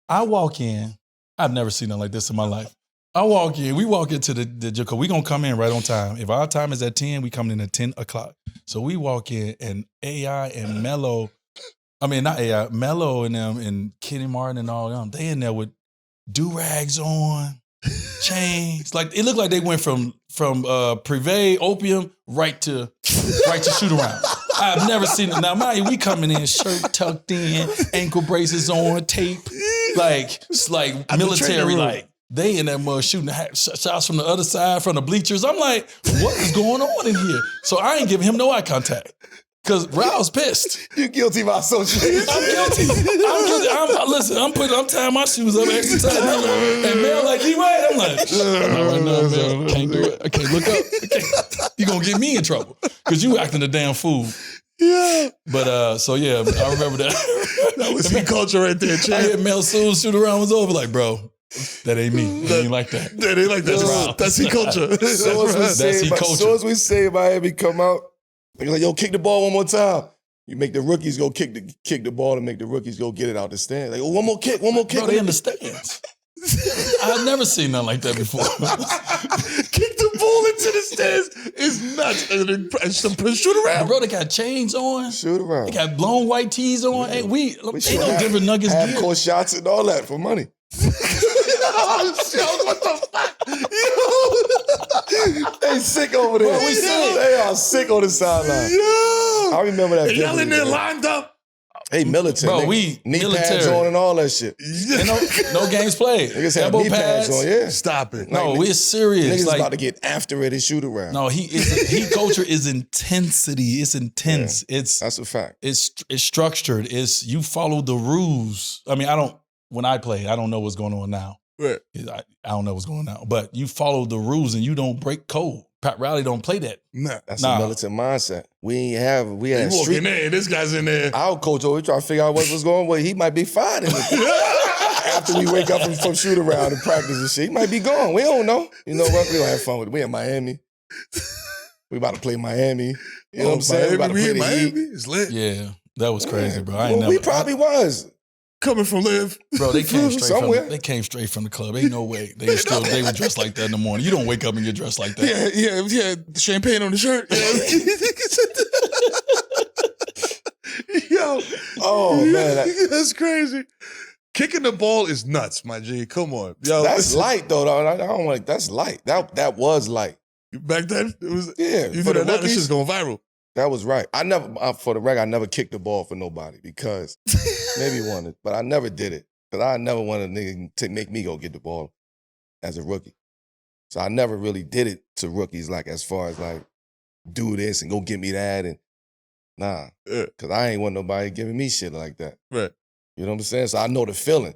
I walk in. I've never seen nothing like this in my life. I walk in. We walk into the because we're going to come in right on time. If our time is at 10, we come in at 10 o'clock. So we walk in and AI and Melo, I mean, not AI, Melo and them and Kenny Martin and all them, they in there with do-rags on, chains. Like, it looked like they went from Privé, opium, right to shoot around. I've never seen it. Now, mind you, we coming in, shirt tucked in, ankle braces on, tape, like military, like. They in that mud shooting shots from the other side, from the bleachers. I'm like, what is going on in here? So I ain't giving him no eye contact. Because Raul's pissed. You're guilty by association. I'm guilty. Listen, I'm tying my shoes up extra tight. And Mel like, D.Wade. I'm like, not right now, Mel. Can't do it. I can't look up. You're going to get me in trouble. Because you acting a damn fool. Yeah. But, so yeah, I remember that. That was heat culture right there, champ. I hit Mel soon shoot around was over. Like, bro, that ain't me. That ain't like that. That ain't like that. That's heat culture. So as we say Miami come out, they're like, yo, kick the ball one more time. You make the rookies go kick the ball and make the rookies go get it out the stand. Like, oh, one more kick. Bro, they understand. I've never seen nothing like that before. Kick the ball into the stands is nuts. Shoot around. Bro, they got chains on. Shoot around. They got blown white tees on. Hey, ain't no different Nuggets gear. Half-court shots and all that for money. What the fuck? They sick over there. Bro, we sick. They are sick on the sideline. Yo. I remember that. Y'all in there lined up. Hey, military. Bro, knee military. pads on and all that shit. No games played. Niggas have knee pads on, yeah. Stop it. No, we're serious. Niggas about to get after it and shoot around. No, heat culture is intensity. It's intense. Yeah, that's a fact. It's structured. You follow the rules. I mean, when I play, I don't know what's going on now. Right. I don't know what's going on. But you follow the rules and you don't break code. Pat Riley don't play that. Nah. That's a militant mindset. We had street. In there, this guy's in there. Our coach always try to figure out what's going on. He might be fired after we wake up from shoot around and practice and shit. He might be gone. We don't know. You know what? We gonna have fun with it. We in Miami. We about to play Miami. You know what I'm saying? We about to play the Miami. Heat. It's lit. Yeah, that was crazy, bro. We probably was. Coming from Liv. Bro, they came straight somewhere. They came straight from the club. Ain't no way. They were dressed like that in the morning. You don't wake up and get dressed like that. Yeah. Champagne on the shirt. Yo, Yo. Oh, man. That's crazy. Kicking the ball is nuts, my G. Come on. Yo, That's light, though. I don't like, that's light. That was light. Back then, it was. Yeah. You for did the that. This shit's rookies, going viral. that was right. For the record, I never kicked the ball for nobody because maybe wanted, but I never did it. Because I never wanted a nigga to make me go get the ball as a rookie. So I never really did it to rookies, like as far as like, do this and go get me that. And nah, because I ain't want nobody giving me shit like that. Right. You know what I'm saying? So I know the feeling.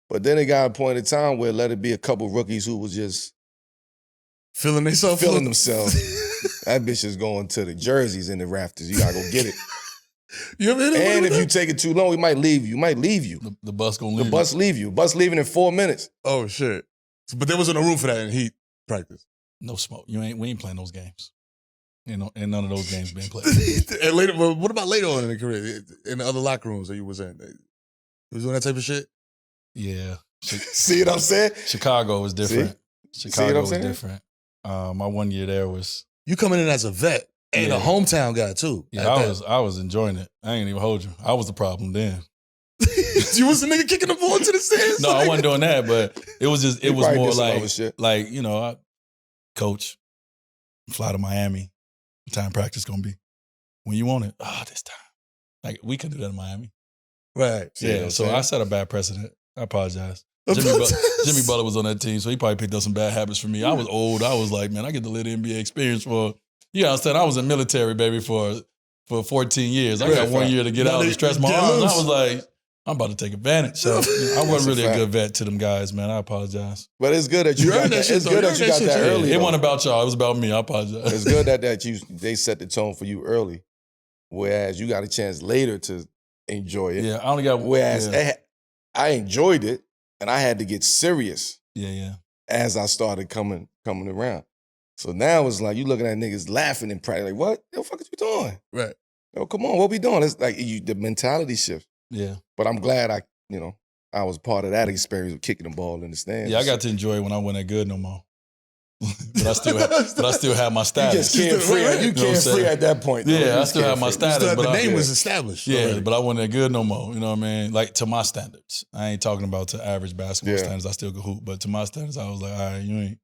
But then it got a point in time where let it be a couple rookies who was just feeling themselves. That bitch is going to the jerseys in the rafters. You gotta go get it. You ever hit it? And if you take it too long, we might leave you. The bus gonna leave. The bus leave you. Bus leaving in 4 minutes. Oh shit! But there wasn't a room for that in Heat practice. No smoke. We ain't playing those games. You know, and none of those games being played. And later, but what about later on in the career, in the other locker rooms that you was in? You was doing that type of shit? Yeah. See what I'm saying? Chicago was different. See Chicago what I'm was saying? different. My 1 year there was. You coming in as a vet and a hometown guy too. Yeah, I was enjoying it. I ain't even hold you. I was the problem then. You was the nigga kicking the ball to the stands? No, I wasn't doing that, but it was just, it was more like, you know, I coach, fly to Miami. What time practice gonna be? When you want it? This time. Like, we couldn't do that in Miami. Right. Yeah, so I set a bad precedent. I apologize. Jimmy Butler was on that team, so he probably picked up some bad habits from me. I was old. I was like, man, I get to live the NBA experience for, you understand, I was in military, baby, for 14 years. I got 1 year to get out and stretch my arms. I was like, I'm about to take advantage. So I wasn't really a good vet to them guys, man. I apologize. But it's good that you got that. It's good that you got that early. It wasn't about y'all. It was about me. I apologize. It's good that they set the tone for you early, whereas you got a chance later to enjoy it. Yeah, I only got. Whereas I enjoyed it, and I had to get serious. Yeah. As I started coming around. So now it's like you looking at niggas laughing and practice. Like, what the fuck are you doing? Right. Yo, come on, what we doing? It's like the mentality shift. Yeah. But I'm glad I was part of that experience of kicking the ball in the stands. Yeah, I got to enjoy it when I wasn't that good no more. but I still have my status. You just can't free at that point. Yeah, I still have my status. But the name was established. Yeah, already. but I wasn't that good no more. You know what I mean? Like, to my standards. I ain't talking about to average basketball standards. I still could hoop. But to my standards, I was like, all right,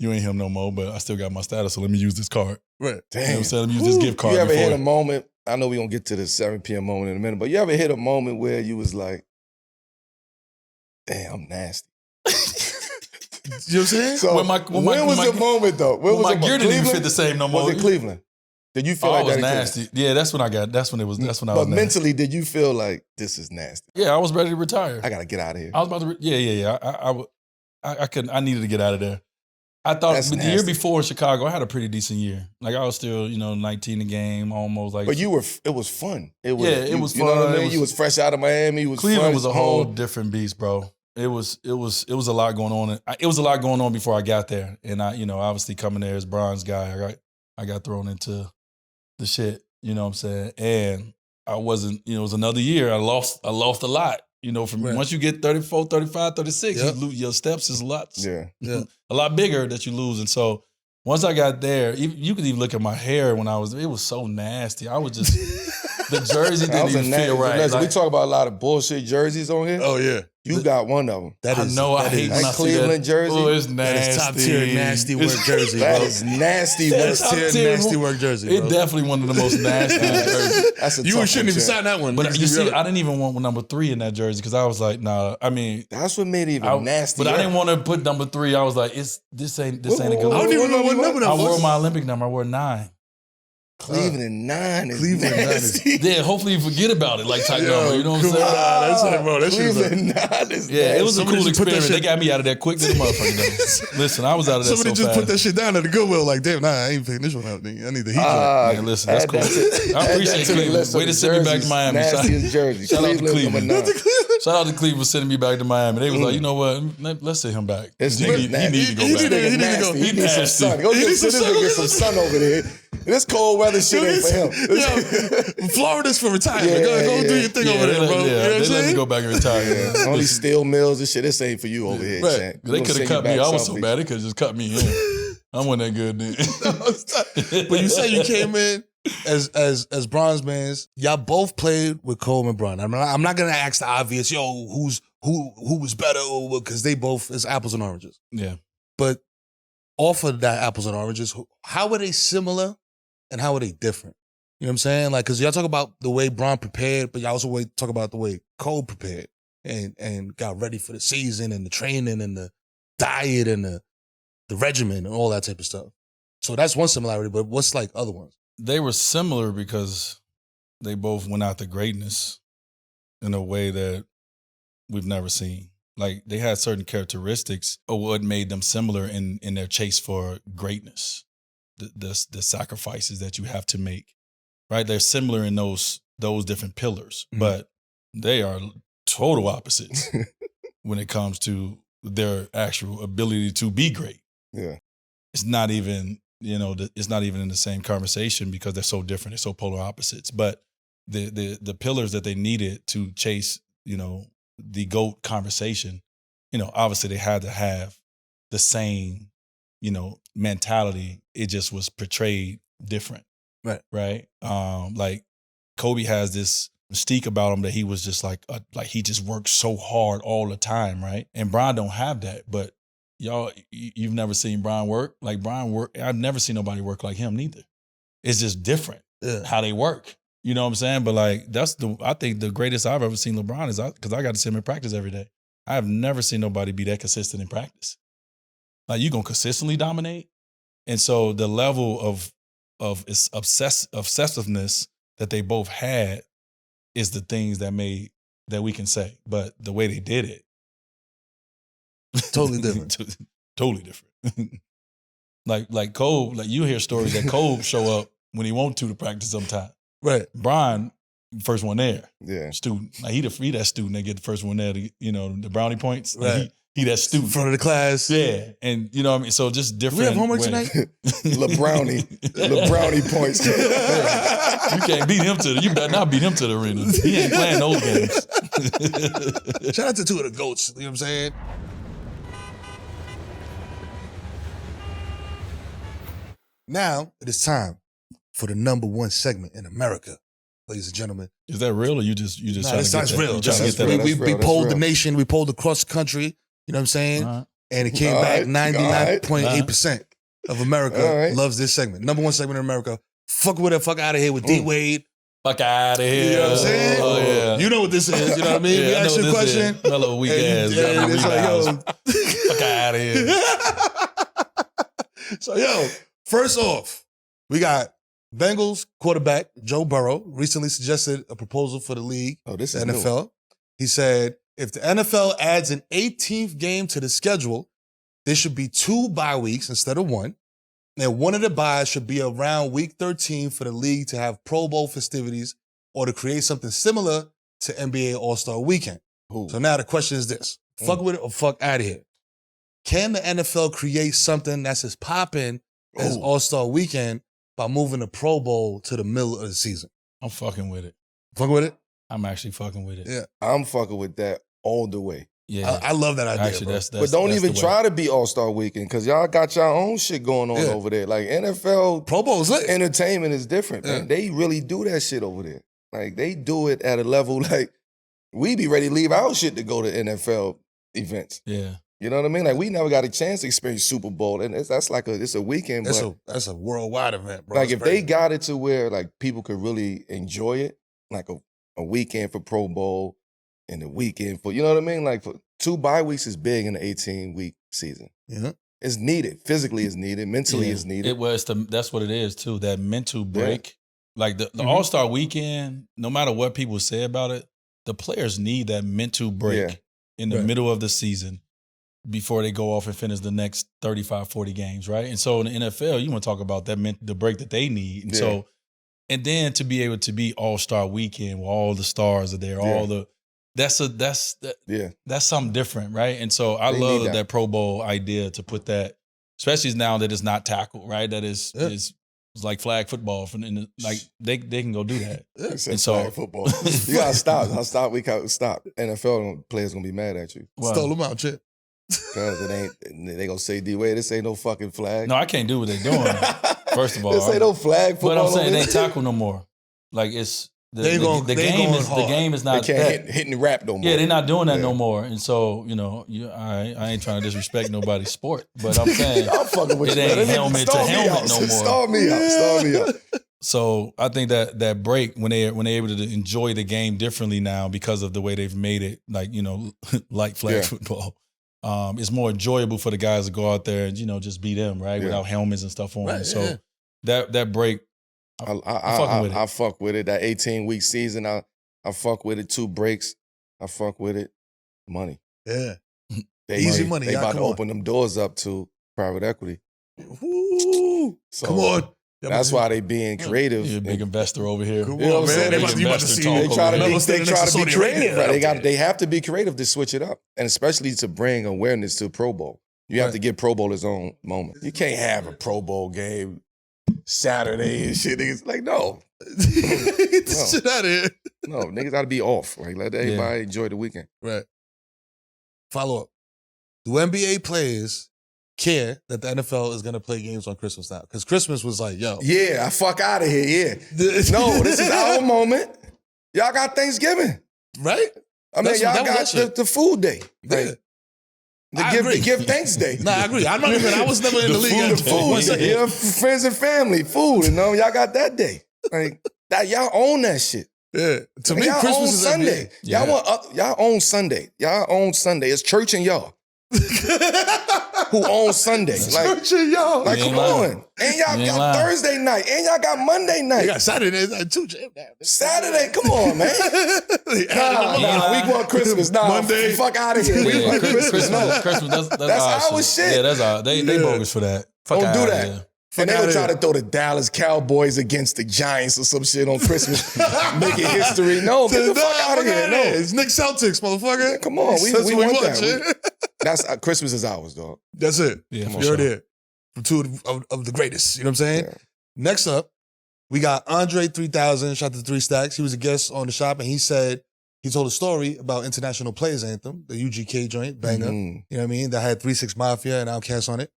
you ain't him no more, but I still got my status, so let me use this card. Right. Damn. You know what I'm saying? Let me use this gift card. You ever hit a moment, I know we're going to get to the 7 p.m. moment in a minute, but you ever hit a moment where you was like, damn, I'm nasty? You know what I'm saying? So when was the moment, though? When was my gear didn't even fit the same no more. Was it Cleveland? Did you feel like that? Was nasty. Yeah, that's when I was nasty. But mentally, did you feel like, this is nasty? Yeah, I was ready to retire. I got to get out of here. I was about to, I couldn't, I needed to get out of there. I thought the year before in Chicago, I had a pretty decent year. Like, I was still, 19 a game, almost like. But it was fun. It was fun. You know what I mean? You was fresh out of Miami. Cleveland was a whole different beast, bro. It was a lot going on. It was a lot going on before I got there. And I, obviously coming there as Bron's guy, I got thrown into the shit, you know what I'm saying? And I wasn't, it was another year. I lost a lot. Once you get 34, 35, 36, you lose, your steps is a lot, a lot bigger that you lose. And so once I got there, you could even look at my hair when it was so nasty. I was just, the jersey didn't even feel right. Listen, we talk about a lot of bullshit jerseys on here. Oh, yeah. You got one of them. I hate when I see Cleveland jersey. Oh, it's nasty. That is top tier nasty work jersey, bro. That is nasty work. Nasty work jersey, bro. It's definitely one of the most nasty jerseys. You shouldn't even sign that one. But you see, I didn't even want number 3 in that jersey because I was like, nah. I mean, that's what made it even nasty. But I didn't want to put number 3. I was like, this ain't a good one. I don't even know what number that was. I wore my Olympic number. I wore 9. Cleveland 9 is nasty. Yeah, hopefully you forget about it, like type number. You know what I'm saying? Cleveland 9 is nasty. It was a cool experience. They got me out of there quick to the motherfucker though. Listen, I was out of there Somebody so just fast. put that shit down at the Goodwill like, damn, I ain't picking this one out. I need the Heat. Man, listen, that's cool. I appreciate Cleveland. Way to send me back to Miami. Shout out to Cleveland. Shout out to Cleveland for sending me back to Miami. They was like, you know what? Let's send him back. He need to go back. He needs some sun. Go get some sun over there. This cold weather shit ain't for him. Florida's for retirement. Go do your thing over there, bro. They let me go back and retire. All these steel mills and shit, this ain't for you over here, Shaq. They could have cut me. I was so bad. They could have just cut me in. I wasn't that good then. But you say you came in as bronze mans, y'all both played with Kobe and Bron. I'm not gonna ask the obvious, who was better, because they both is apples and oranges. Yeah. But off of that apples and oranges, how are they similar and how are they different? You know what I'm saying? Like, because y'all talk about the way Bron prepared, but y'all also talk about the way Kobe prepared and got ready for the season and the training and the diet and the regimen and all that type of stuff. So that's one similarity, but what's like other ones? They were similar because they both went out to greatness in a way that we've never seen. Like, they had certain characteristics of what made them similar in their chase for greatness, the sacrifices that you have to make, right? They're similar in those different pillars, but they are total opposites when it comes to their actual ability to be great. Yeah. It's not even, it's not even in the same conversation because they're so different. They're so polar opposites. But the pillars that they needed to chase, the GOAT conversation, obviously they had to have the same, mentality. It just was portrayed different. Right. Right. Like Kobe has this mystique about him that he was just like he just worked so hard all the time. Right. And Bron don't have that. But y'all, you've never seen Bron work. Like Bron work. I've never seen nobody work like him neither. It's just different how they work. You know what I'm saying? But like, I think the greatest I've ever seen LeBron is because I got to see him in practice every day. I have never seen nobody be that consistent in practice. Like, you're going to consistently dominate. And so the level of obsessiveness that they both had is the things that we can say. But the way they did it. Totally different. Totally different. like Kobe, like you hear stories that Kobe show up when he want to practice sometime. Right. Bron, first one there. Yeah. Student. Like he that student that get the first one there to, the brownie points. Like Right. He that student. Front of the class. Yeah. And you know what I mean? So just different. We have homework tonight? LeBrownie points. You can't beat him you better not beat him to the arena. He ain't playing those games. Shout out to two of the GOATs, you know what I'm saying? Now it is time for the number one segment in America, ladies and gentlemen. Is that real or you just trying to get that's that? real. We polled the nation, we polled across the country, you know what I'm saying? Uh-huh. And it came back 99.8% of America loves this segment. Number one segment in America. Fuck with it, fuck out of here with D.Wade. Fuck out of here. You know what I'm saying? Oh, yeah. You know what this is, you know what I mean? Yeah, we asked you a question. Melo weak ass. And it's like, yo. Fuck out of here. So, first off, we got Bengals quarterback Joe Burrow recently suggested a proposal for the league, this is the NFL. New. He said, if the NFL adds an 18th game to the schedule, there should be 2 bye weeks instead of 1. And one of the byes should be around week 13 for the league to have Pro Bowl festivities or to create something similar to NBA All-Star Weekend. Ooh. So now the question is this. Fuck with it or fuck out of here. Can the NFL create something that's as popping as All-Star Weekend by moving the Pro Bowl to the middle of the season? I'm fucking with it. Fuck with it? I'm actually fucking with it. Yeah. I'm fucking with that all the way. Yeah. I love that idea, actually, bro. that's don't even the try to be All-Star Weekend because y'all got your own shit going on over there. Like NFL Pro Bowl's lit. Entertainment is different, man. They really do that shit over there. Like they do it at a level like we be ready to leave our shit to go to NFL events. Yeah. You know what I mean? Like we never got a chance to experience Super Bowl, and it's a weekend. That's a worldwide event, bro. Like if they got it to where like people could really enjoy it, like a weekend for Pro Bowl and a weekend for, you know what I mean? Like for 2 bye weeks is big in the 18-week season. Yeah. It's needed. Physically it's needed. Mentally it's needed. That's what it is too. That mental break. Yeah. Like the All-Star Weekend, no matter what people say about it, the players need that mental break in the middle of the season before they go off and finish the next 35, 40 games, right? And so in the NFL, you want to talk about that the break that they need. And so, and then to be able to be All-Star Weekend where all the stars are there, that's something different, right? And so I love that Pro Bowl idea to put that, especially now that it's not tackle, right? That is it's like flag football, like they can go do that. And so flag football, you gotta stop. We gotta stop. NFL players gonna be mad at you. Stole them out, shit. Because it ain't, they gonna say D-Wade, this ain't no fucking flag. No, I can't do what they're doing. First of all, this ain't no flag football. But I'm saying they ain't tackle no more. Like it's the game is not they can't hit and rap no more. Yeah, they're not doing that no more. And so, I ain't trying to disrespect nobody's sport, but I'm saying I'm fucking with it ain't helmet to helmet no more. Start me out. So I think that break when they're able to enjoy the game differently now because of the way they've made it, like like flag football. It's more enjoyable for the guys to go out there and just beat them right without helmets and stuff on. Right, so that break. I fuck with it. That 18-week season, I fuck with it. 2 breaks, I fuck with it. Money. Yeah. Easy money. They about to open them doors up to private equity. Ooh, so come on. That's why they being creative. You're a big investor over here. You know what I'm saying? They try to be creative. Right? They have to be creative to switch it up. And especially to bring awareness to Pro Bowl. You have to give Pro Bowl its own moment. You can't have a Pro Bowl game Saturday and shit. Niggas like, no. Get this shit out of here. No, niggas gotta be off. Like, let everybody enjoy the weekend. Right. Follow up. Do NBA players care that the NFL is gonna play games on Christmas now? Because Christmas was like, yo. Yeah, I fuck out of here, No, this is our moment. Y'all got Thanksgiving. Right? I mean, y'all got the food day. Like, the give thanks day. Nah, I agree. I was never in the league. The food, friends and family, food, y'all got that day. Like that, y'all own that shit. Yeah. To me, y'all Christmas own is Sunday. Yeah. Y'all own Sunday. Y'all own Sunday. It's church and y'all. Who owns Sunday? Like, church and y'all. Like, come on. And y'all got Thursday night. And y'all got Monday night. You got Saturday night too. Saturday, come on, man. Nah, we want Christmas. Nah, Monday. Fuck out of here. We want Christmas. No. Christmas, that's our shit. Yeah, that's our. They bogus for that. Fuck Don't do that. Here. And they would try to throw the Dallas Cowboys against the Giants or some shit on Christmas, making history. No, get the fuck out of here. No, it's Nick Celtics, motherfucker. Yeah, come on, we want that. That's Christmas is ours, dog. That's it. Yeah, you're there. From two of the greatest. You know what I'm saying? Yeah. Next up, we got Andre 3000. Shout out to 3 Stacks. He was a guest on the shop, and he told a story about International Players Anthem, the UGK joint banger. You know what I mean? That had 3 6 Mafia and Outkast on it.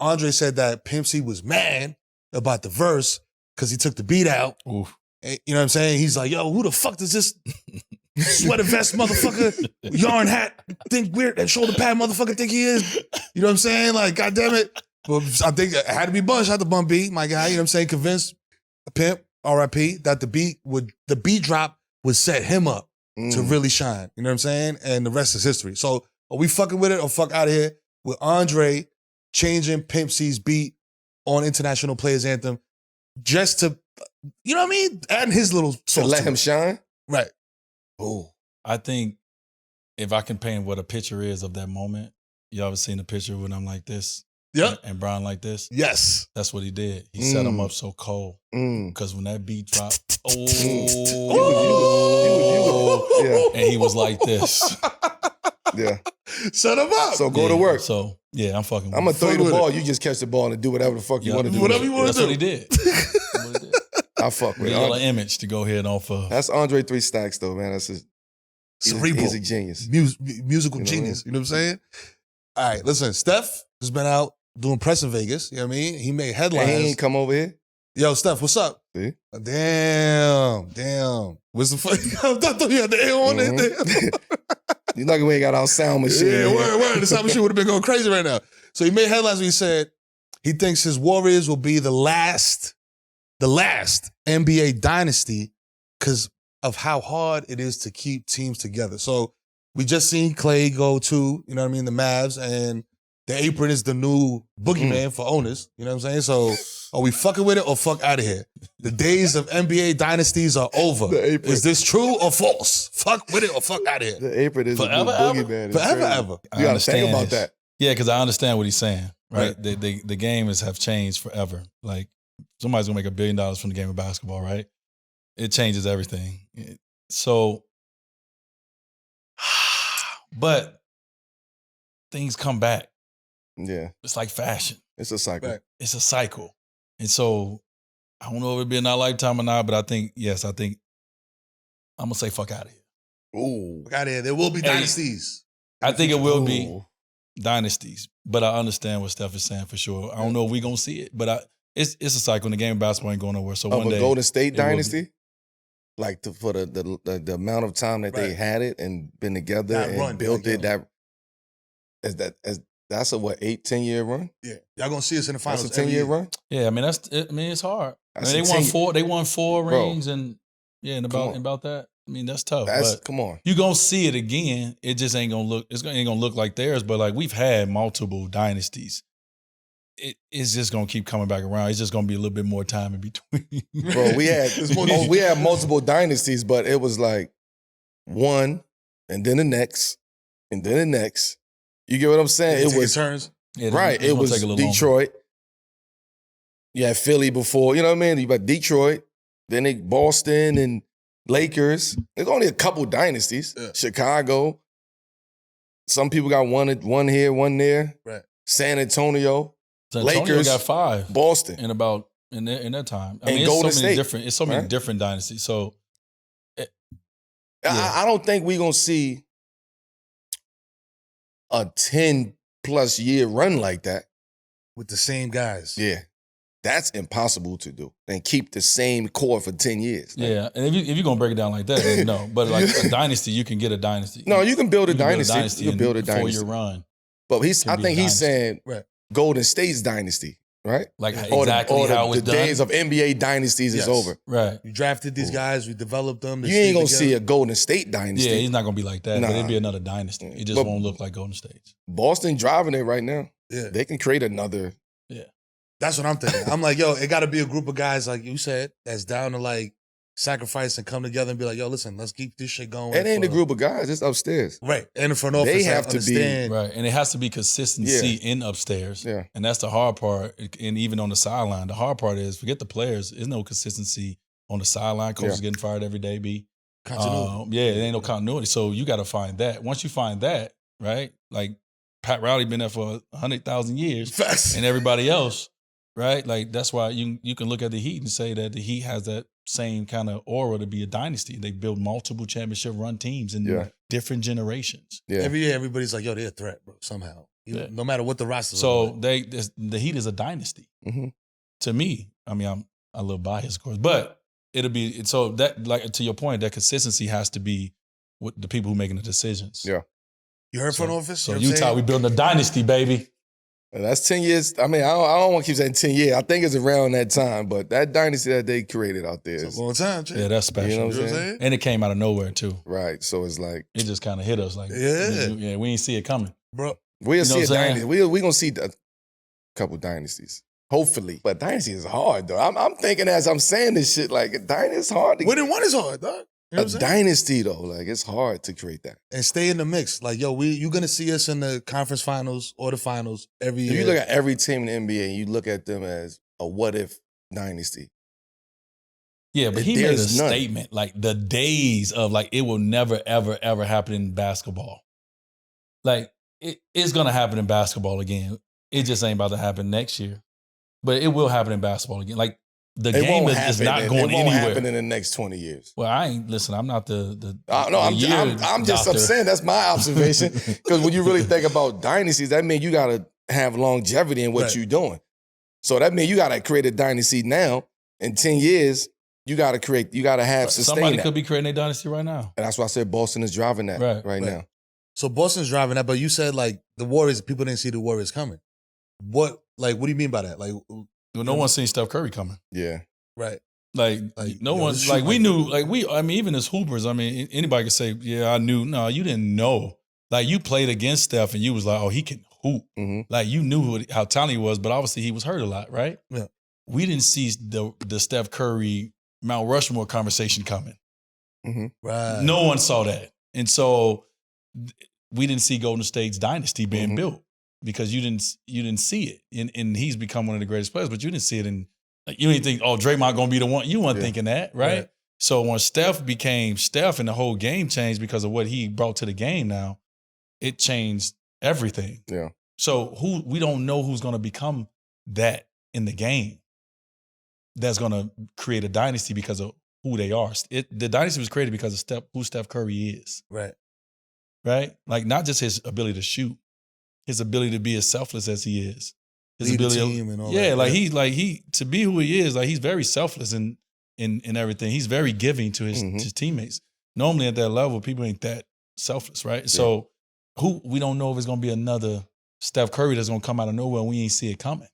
Andre said that Pimp C was mad about the verse because he took the beat out. Oof. And, you know what I'm saying? He's like, yo, who the fuck does this sweater vest motherfucker, yarn hat, think weird, and shoulder pad motherfucker think he is? You know what I'm saying? Like, goddamn it. But I think it had to be Bush, had to Bun B, my guy, you know what I'm saying? Convinced Pimp, RIP, that the beat drop would set him up to really shine. You know what I'm saying? And the rest is history. So are we fucking with it or fuck out of here with Andre changing Pimp C's beat on International Players Anthem just to, you know what I mean? Adding his little to let him shine? Right. Oh. I think if I can paint what a picture is of that moment, you ever seen a picture when I'm like this? Yep. And Brian like this? Yes. That's what he did. He set him up so cold. Because when that beat dropped, and he was like this. Yeah. Set him up. So go to work. So, yeah, I'm fucking with I'm going to throw you the ball. You just catch the ball and do whatever the fuck you want to do. Whatever you want to do. That's what he did. I fuck with it. Real image to go ahead off of. That's Andre 3 Stacks, though, man. That's cerebral. He's a genius. Musical genius. You know what I'm saying? All right, listen. Steph has been out doing press in Vegas. You know what I mean? He made headlines. And he ain't come over here? Yo, Steph, what's up? See? Damn. What's the fuck? I thought you had the air on it. You lucky we ain't got our sound machine. Yeah, word. The sound machine would have been going crazy right now. So he made headlines where he said he thinks his Warriors will be the last NBA dynasty because of how hard it is to keep teams together. So we just seen Clay go to, you know what I mean, the Mavs, and the apron is the new boogeyman for owners. You know what I'm saying? So are we fucking with it or fuck out of here? The days of NBA dynasties are over. Is this true or false? Fuck with it or fuck out of here? The apron is forever, the new boogeyman. Forever, ever. You gotta think about that. Yeah, because I understand what he's saying, right? The game have changed forever. Like, somebody's gonna make $1 billion from the game of basketball, right? It changes everything. So, but things come back. Yeah. It's like fashion. It's a cycle. Right. It's a cycle. And so, I don't know if it'll be in our lifetime or not, but I think I'm gonna say fuck out of here. Ooh. Fuck out of here. There will be dynasties. I think it will be dynasties, but I understand what Steph is saying for sure. I don't know if we're going to see it, but it's a cycle. And the game of basketball ain't going nowhere. So one day. A Golden State dynasty? Like for the amount of time that they had it and been together and built it, that's a 8-10 year run? Yeah. Y'all gonna see us in the finals. That's a 10-year run? Yeah, I mean it's hard. They won four rings and about that. I mean, that's tough. But come on. You're gonna see it again. It just ain't gonna look like theirs, but like we've had multiple dynasties. It's just gonna keep coming back around. It's just gonna be a little bit more time in between. Bro, we had multiple dynasties, but it was like one and then the next and then the next. You get what I'm saying? It was turns. Right. It was Detroit. Longer. You had Philly before, you know what I mean? You got Detroit, then Boston and Lakers. There's only a couple dynasties. Yeah. Chicago. Some people got one here, one there. Right. San Antonio. Lakers got 5. Boston. In that time. I mean, it's Golden so many State. It's so many different dynasties. So I don't think we're gonna see a 10+ year run like that. With the same guys. Yeah. That's impossible to do. And keep the same core for 10 years. Yeah. And if you're going to break it down like that, then no. But like a dynasty, you can get a dynasty. No, you can build a dynasty. You can build a dynasty. 4-year run. But I think he's saying Golden State's dynasty, right? Like exactly how it was the done. days of NBA dynasties is over. Right. We drafted these guys. We developed them. You ain't going to see a Golden State dynasty. Yeah, he's not going to be like that. But it'd be another dynasty. It just won't look like Golden State. Boston driving it right now. Yeah. They can create another. Yeah. That's what I'm thinking. I'm like, yo, it got to be a group of guys, like you said, that's down to like sacrifice and come together and be like, yo, listen, let's keep this shit going. It ain't a group of guys. It's upstairs. Right. And in front office, they have to be. Right. And it has to be consistency in upstairs. Yeah. And that's the hard part. And even on the sideline, the hard part is forget the players. There's no consistency on the sideline. Coaches getting fired every day, B. Continuity. It ain't no continuity. So you got to find that. Once you find that, right? Like Pat Riley been there for 100,000 years. Facts. And everybody else. Right? Like, that's why you can look at the Heat and say that the Heat has that same kind of aura to be a dynasty. They build multiple championship run teams in different generations. Yeah. Every year, everybody's like, yo, they're a threat, bro, somehow. No matter what the roster is. So the Heat is a dynasty. Mm-hmm. To me, I mean, I'm a little biased, of course, but it'll be, so that, like, to your point, that consistency has to be with the people who are making the decisions. Yeah. You heard front office? So Utah, we building a dynasty, baby. And that's 10 years. I mean, I don't want to keep saying 10 years. I think it's around that time, but that dynasty that they created out there is a long time, Jay. Yeah, that's special. You know what I'm saying? And it came out of nowhere, too. Right. So it's like. It just kind of hit us like, yeah, we ain't see it coming. Bro. We'll see a dynasty. We're going to see a couple dynasties. Hopefully. But dynasty is hard, though. I'm thinking as I'm saying this shit, like, dynasty is hard. Winning one is hard, dog. You know a dynasty, though, like, it's hard to create that. And stay in the mix. Like, yo, you're going to see us in the conference finals or the finals every year. If you look at every team in the NBA and you look at them as a what-if dynasty. Yeah, but he made a statement, like, the days of, like, it will never, ever, ever happen in basketball. Like, it's going to happen in basketball again. It just ain't about to happen next year. But it will happen in basketball again. Like, the game is not going anywhere. It won't happen in the next 20 years. Well, I'm not the I'm just saying that's my observation. Because when you really think about dynasties, that means you got to have longevity in what you're doing. So that means you got to create a dynasty now. In 10 years, you got to have sustain Somebody that. Could be creating a dynasty right now. And that's why I said Boston is driving that right now. So Boston's driving that, but you said like the Warriors, people didn't see the Warriors coming. What do you mean by that? Like, well, no one's seen Steph Curry coming. Yeah. Right. Like no one, like we knew, like I mean, even as hoopers, I mean, anybody could say, yeah, I knew. No, you didn't know. Like you played against Steph and you was like, oh, he can hoop. Mm-hmm. Like you knew how talented he was, but obviously he was hurt a lot, right? Yeah. We didn't see the Steph Curry, Mount Rushmore conversation coming. Mm-hmm. Right. No one saw that. And so we didn't see Golden State's dynasty being built. Because you didn't see it, and he's become one of the greatest players. But you didn't see it, and like, you didn't think, oh, Draymond gonna be the one. You weren't thinking that, right? So when Steph became Steph, and the whole game changed because of what he brought to the game. Now, it changed everything. Yeah. So we don't know who's gonna become that in the game. That's gonna create a dynasty because of who they are. The dynasty was created because of who Steph Curry is. Right. right? Like not just his ability to shoot, his ability to be as selfless as he is. His Lead the ability team and all yeah, that. like he to be who he is, like he's very selfless in everything. He's very giving to his teammates. Normally at that level, people ain't that selfless, right? Yeah. So we don't know if it's gonna be another Steph Curry that's gonna come out of nowhere and we ain't see it coming.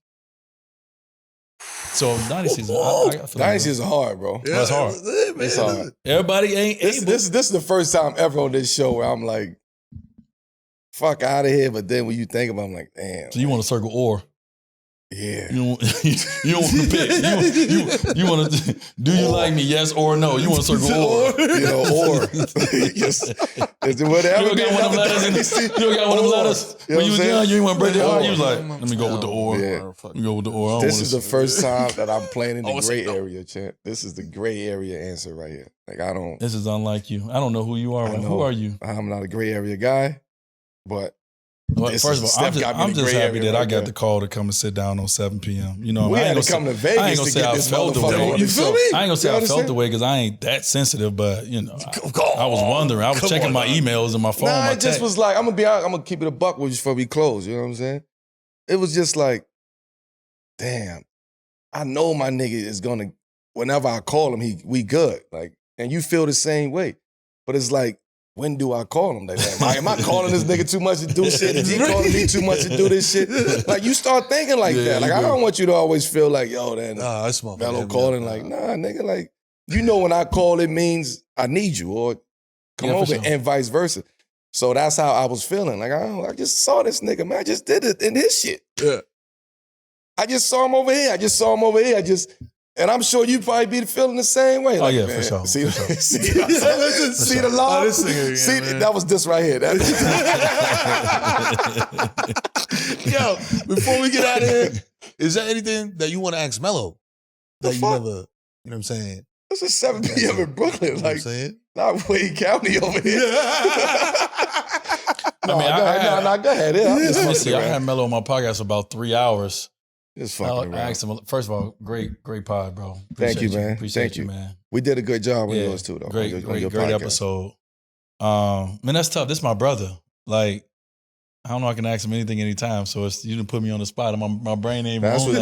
So Dynasty's Dynasty's hard, bro. Yeah, it's hard. It's hard. Everybody ain't able. This is the first time ever on this show where I'm like, fuck out of here. But then when you think about it, I'm like, damn. So you want to circle or? Yeah. You don't want to pick. You want to, do you like me, yes or no? You want to circle or. You know, or. Yes. Whatever. You got one of them letters? You got one of them letters? When you was young, you didn't want to break their heart. You was like, let me go with the or. Yeah. Let me go with the or. This is the first time that I'm playing in the gray area, champ. This is the gray area answer right here. Like, I don't. This is unlike you. I don't know who you are. Who are you? I'm not a gray area guy, but. Well, first of all, I'm just happy that I got the call to come and sit down on 7 p.m. You know, we had to come to Vegas I ain't gonna to say get I this felt the way. motherfucker. You feel me? I ain't gonna say I felt the way because I ain't that sensitive, but you know, I was wondering. I was checking my emails and my phone. Nah, it just was like, I'm gonna keep it a buck with you before we close. You know what I'm saying? It was just like, damn, I know my nigga is gonna. Whenever I call him, we good. Like, and you feel the same way. But it's like, when do I call him? Like, am I calling this nigga too much to do shit? Is he calling me too much to do this shit? Like, you start thinking like that. Like, I don't want you to always feel like, yo, then Melo calling like, nah, nigga, like, you know when I call, it means I need you or come over and vice versa. So that's how I was feeling. Like, I just saw this nigga, man. I just did it in his shit. Yeah. I just saw him over here. And I'm sure you probably be feeling the same way. Like, for sure. See the law? That was this right here. Yo, before we get out of here, is there anything that you want to ask Melo that you never, you know what I'm saying? This is 7 p.m. in Brooklyn. You know what I'm saying? Not Wade County over here. Go ahead. Yeah, I had Melo on my podcast for about 3 hours. Just fucking I asked him, first of all, great pod, bro. Thank you, man. Appreciate you, man. We did a good job on yours too, though. Great episode. Man, that's tough. This is my brother. Like, I don't know I can ask him anything anytime, so you didn't put me on the spot. My brain ain't that's what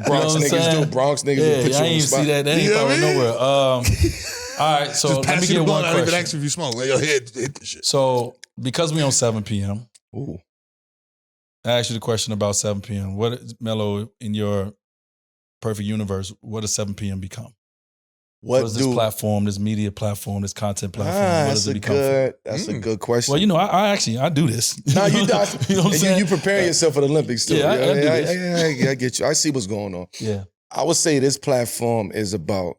Bronx niggas do. Bronx niggas put you on the spot. I ain't see that. That ain't probably nowhere. All right, so let me get one question. I don't even ask if you smoke. Like, yo, hit this shit. So, because we on 7 p.m., ooh. I asked you the question about 7 p.m. What is, Melo, in your perfect universe, what does 7 p.m. become? What is this platform, this media platform, this content platform? What does it become? That's a good question. Well, you know, I do this. No, you don't. You know what I'm saying? You prepare yourself for the Olympics too. Yeah, I do this. I get you. I see what's going on. Yeah. I would say this platform is about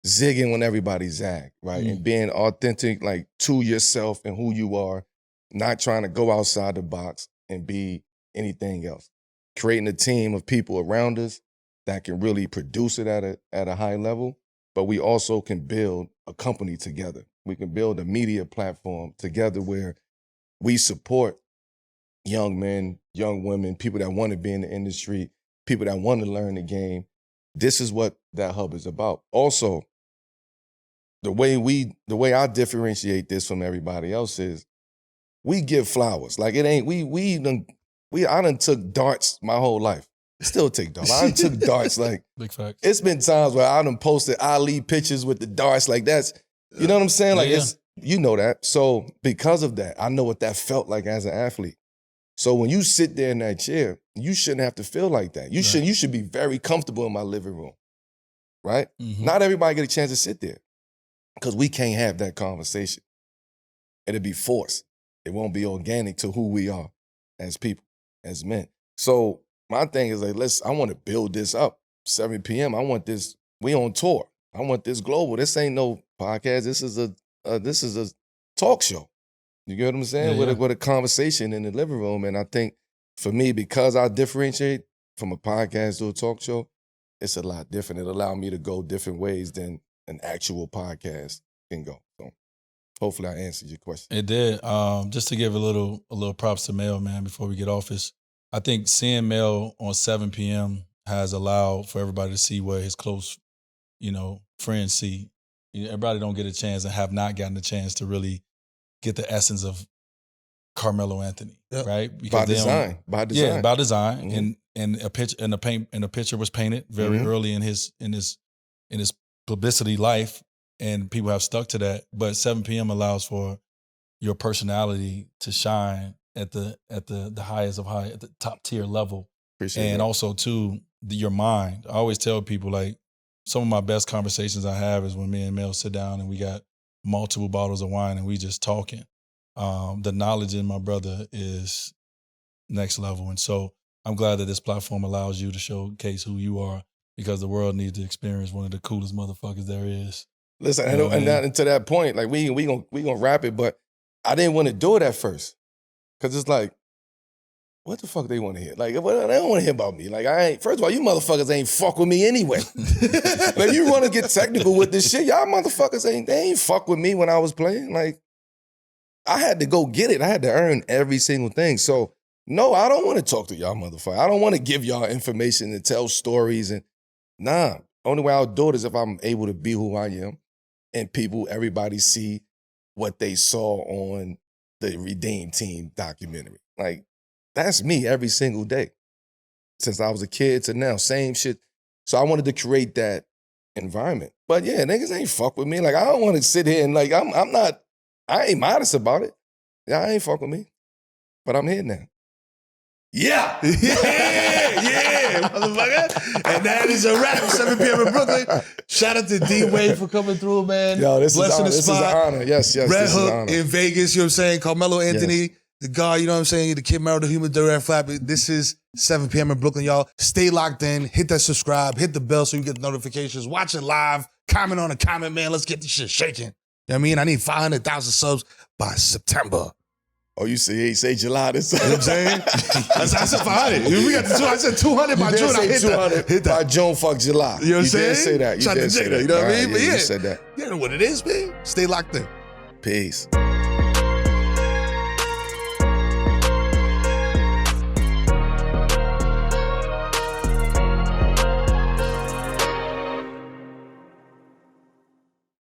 zigging when everybody zag, right? And being authentic, like to yourself and who you are, not trying to go outside the box and be anything else. Creating a team of people around us that can really produce it at a high level, but we also can build a company together. We can build a media platform together where we support young men, young women, people that want to be in the industry, people that want to learn the game. This is what that hub is about. Also, the way I differentiate this from everybody else is we give flowers. Like it ain't, I done took darts my whole life. Still take darts. I done took darts. Like, big facts. It's been times where I done posted Ali pictures with the darts. Like that's, you know what I'm saying? Like it's, you know that. So because of that, I know what that felt like as an athlete. So when you sit there in that chair, you shouldn't have to feel like that. You should be very comfortable in my living room, right? Mm-hmm. Not everybody get a chance to sit there because we can't have that conversation. It'll be forced. It won't be organic to who we are as people, as men. So my thing is like, I want to build this up. 7 p.m. I want this. We on tour. I want this global. This ain't no podcast. This is a talk show. You get what I'm saying? With a conversation in the living room. And I think for me, because I differentiate from a podcast to a talk show, it's a lot different. It allowed me to go different ways than an actual podcast can go. So hopefully I answered your question. It did. Just to give a little props to Mel, man, before we get off this. I think seeing Mel on 7 p.m. has allowed for everybody to see what his close, friends see. Everybody don't get a chance and have not gotten a chance to really get the essence of Carmelo Anthony, right? Because by design. Yeah, by design. And a picture was painted very early in his publicity life, and people have stuck to that. But 7 p.m. allows for your personality to shine at the highest of high, at the top tier level. Appreciate and that. Also too, your mind. I always tell people, like, some of my best conversations I have is when me and Mel sit down and we got multiple bottles of wine and we just talking. The knowledge in my brother is next level. And so I'm glad that this platform allows you to showcase who you are, because the world needs to experience one of the coolest motherfuckers there is. Listen, and to that point, like we gonna wrap it, but I didn't want to do it at first. Cause it's like, what the fuck they want to hear? Like, they don't want to hear about me. Like, first of all, you motherfuckers ain't fuck with me anyway. Like, you want to get technical with this shit, y'all motherfuckers they ain't fuck with me when I was playing. Like, I had to go get it. I had to earn every single thing. So, no, I don't want to talk to y'all motherfuckers. I don't want to give y'all information and tell stories. And nah, only way I'll do it is if I'm able to be who I am and everybody see what they saw on the Redeem Team documentary. Like, that's me every single day. Since I was a kid to now, same shit. So I wanted to create that environment. But yeah, niggas ain't fuck with me. Like, I don't want to sit here and like, I ain't modest about it. Y'all ain't fuck with me. But I'm here now. Yeah, motherfucker. And that is a wrap. 7 p.m. in Brooklyn. Shout out to D.Wade for coming through, man. Yo, this is an honor. Yes, Red Hook in Vegas, you know what I'm saying? Carmelo Anthony, the guy, you know what I'm saying? The kid married the human direct flap. This is 7 p.m. in Brooklyn, y'all. Stay locked in. Hit that subscribe. Hit the bell so you get notifications. Watch it live. Comment on the comment, man. Let's get this shit shaking. You know what I mean? I need 500,000 subs by September. Oh, you say July this time. You know what I'm saying? I said 500. We got the 200. I said 200 by June. I hit 200 that. By June, fuck July. You know what I'm saying? You did say that. You did say that. You know what I mean? But yeah, you said that. You know what it is, man. Stay locked in. Peace.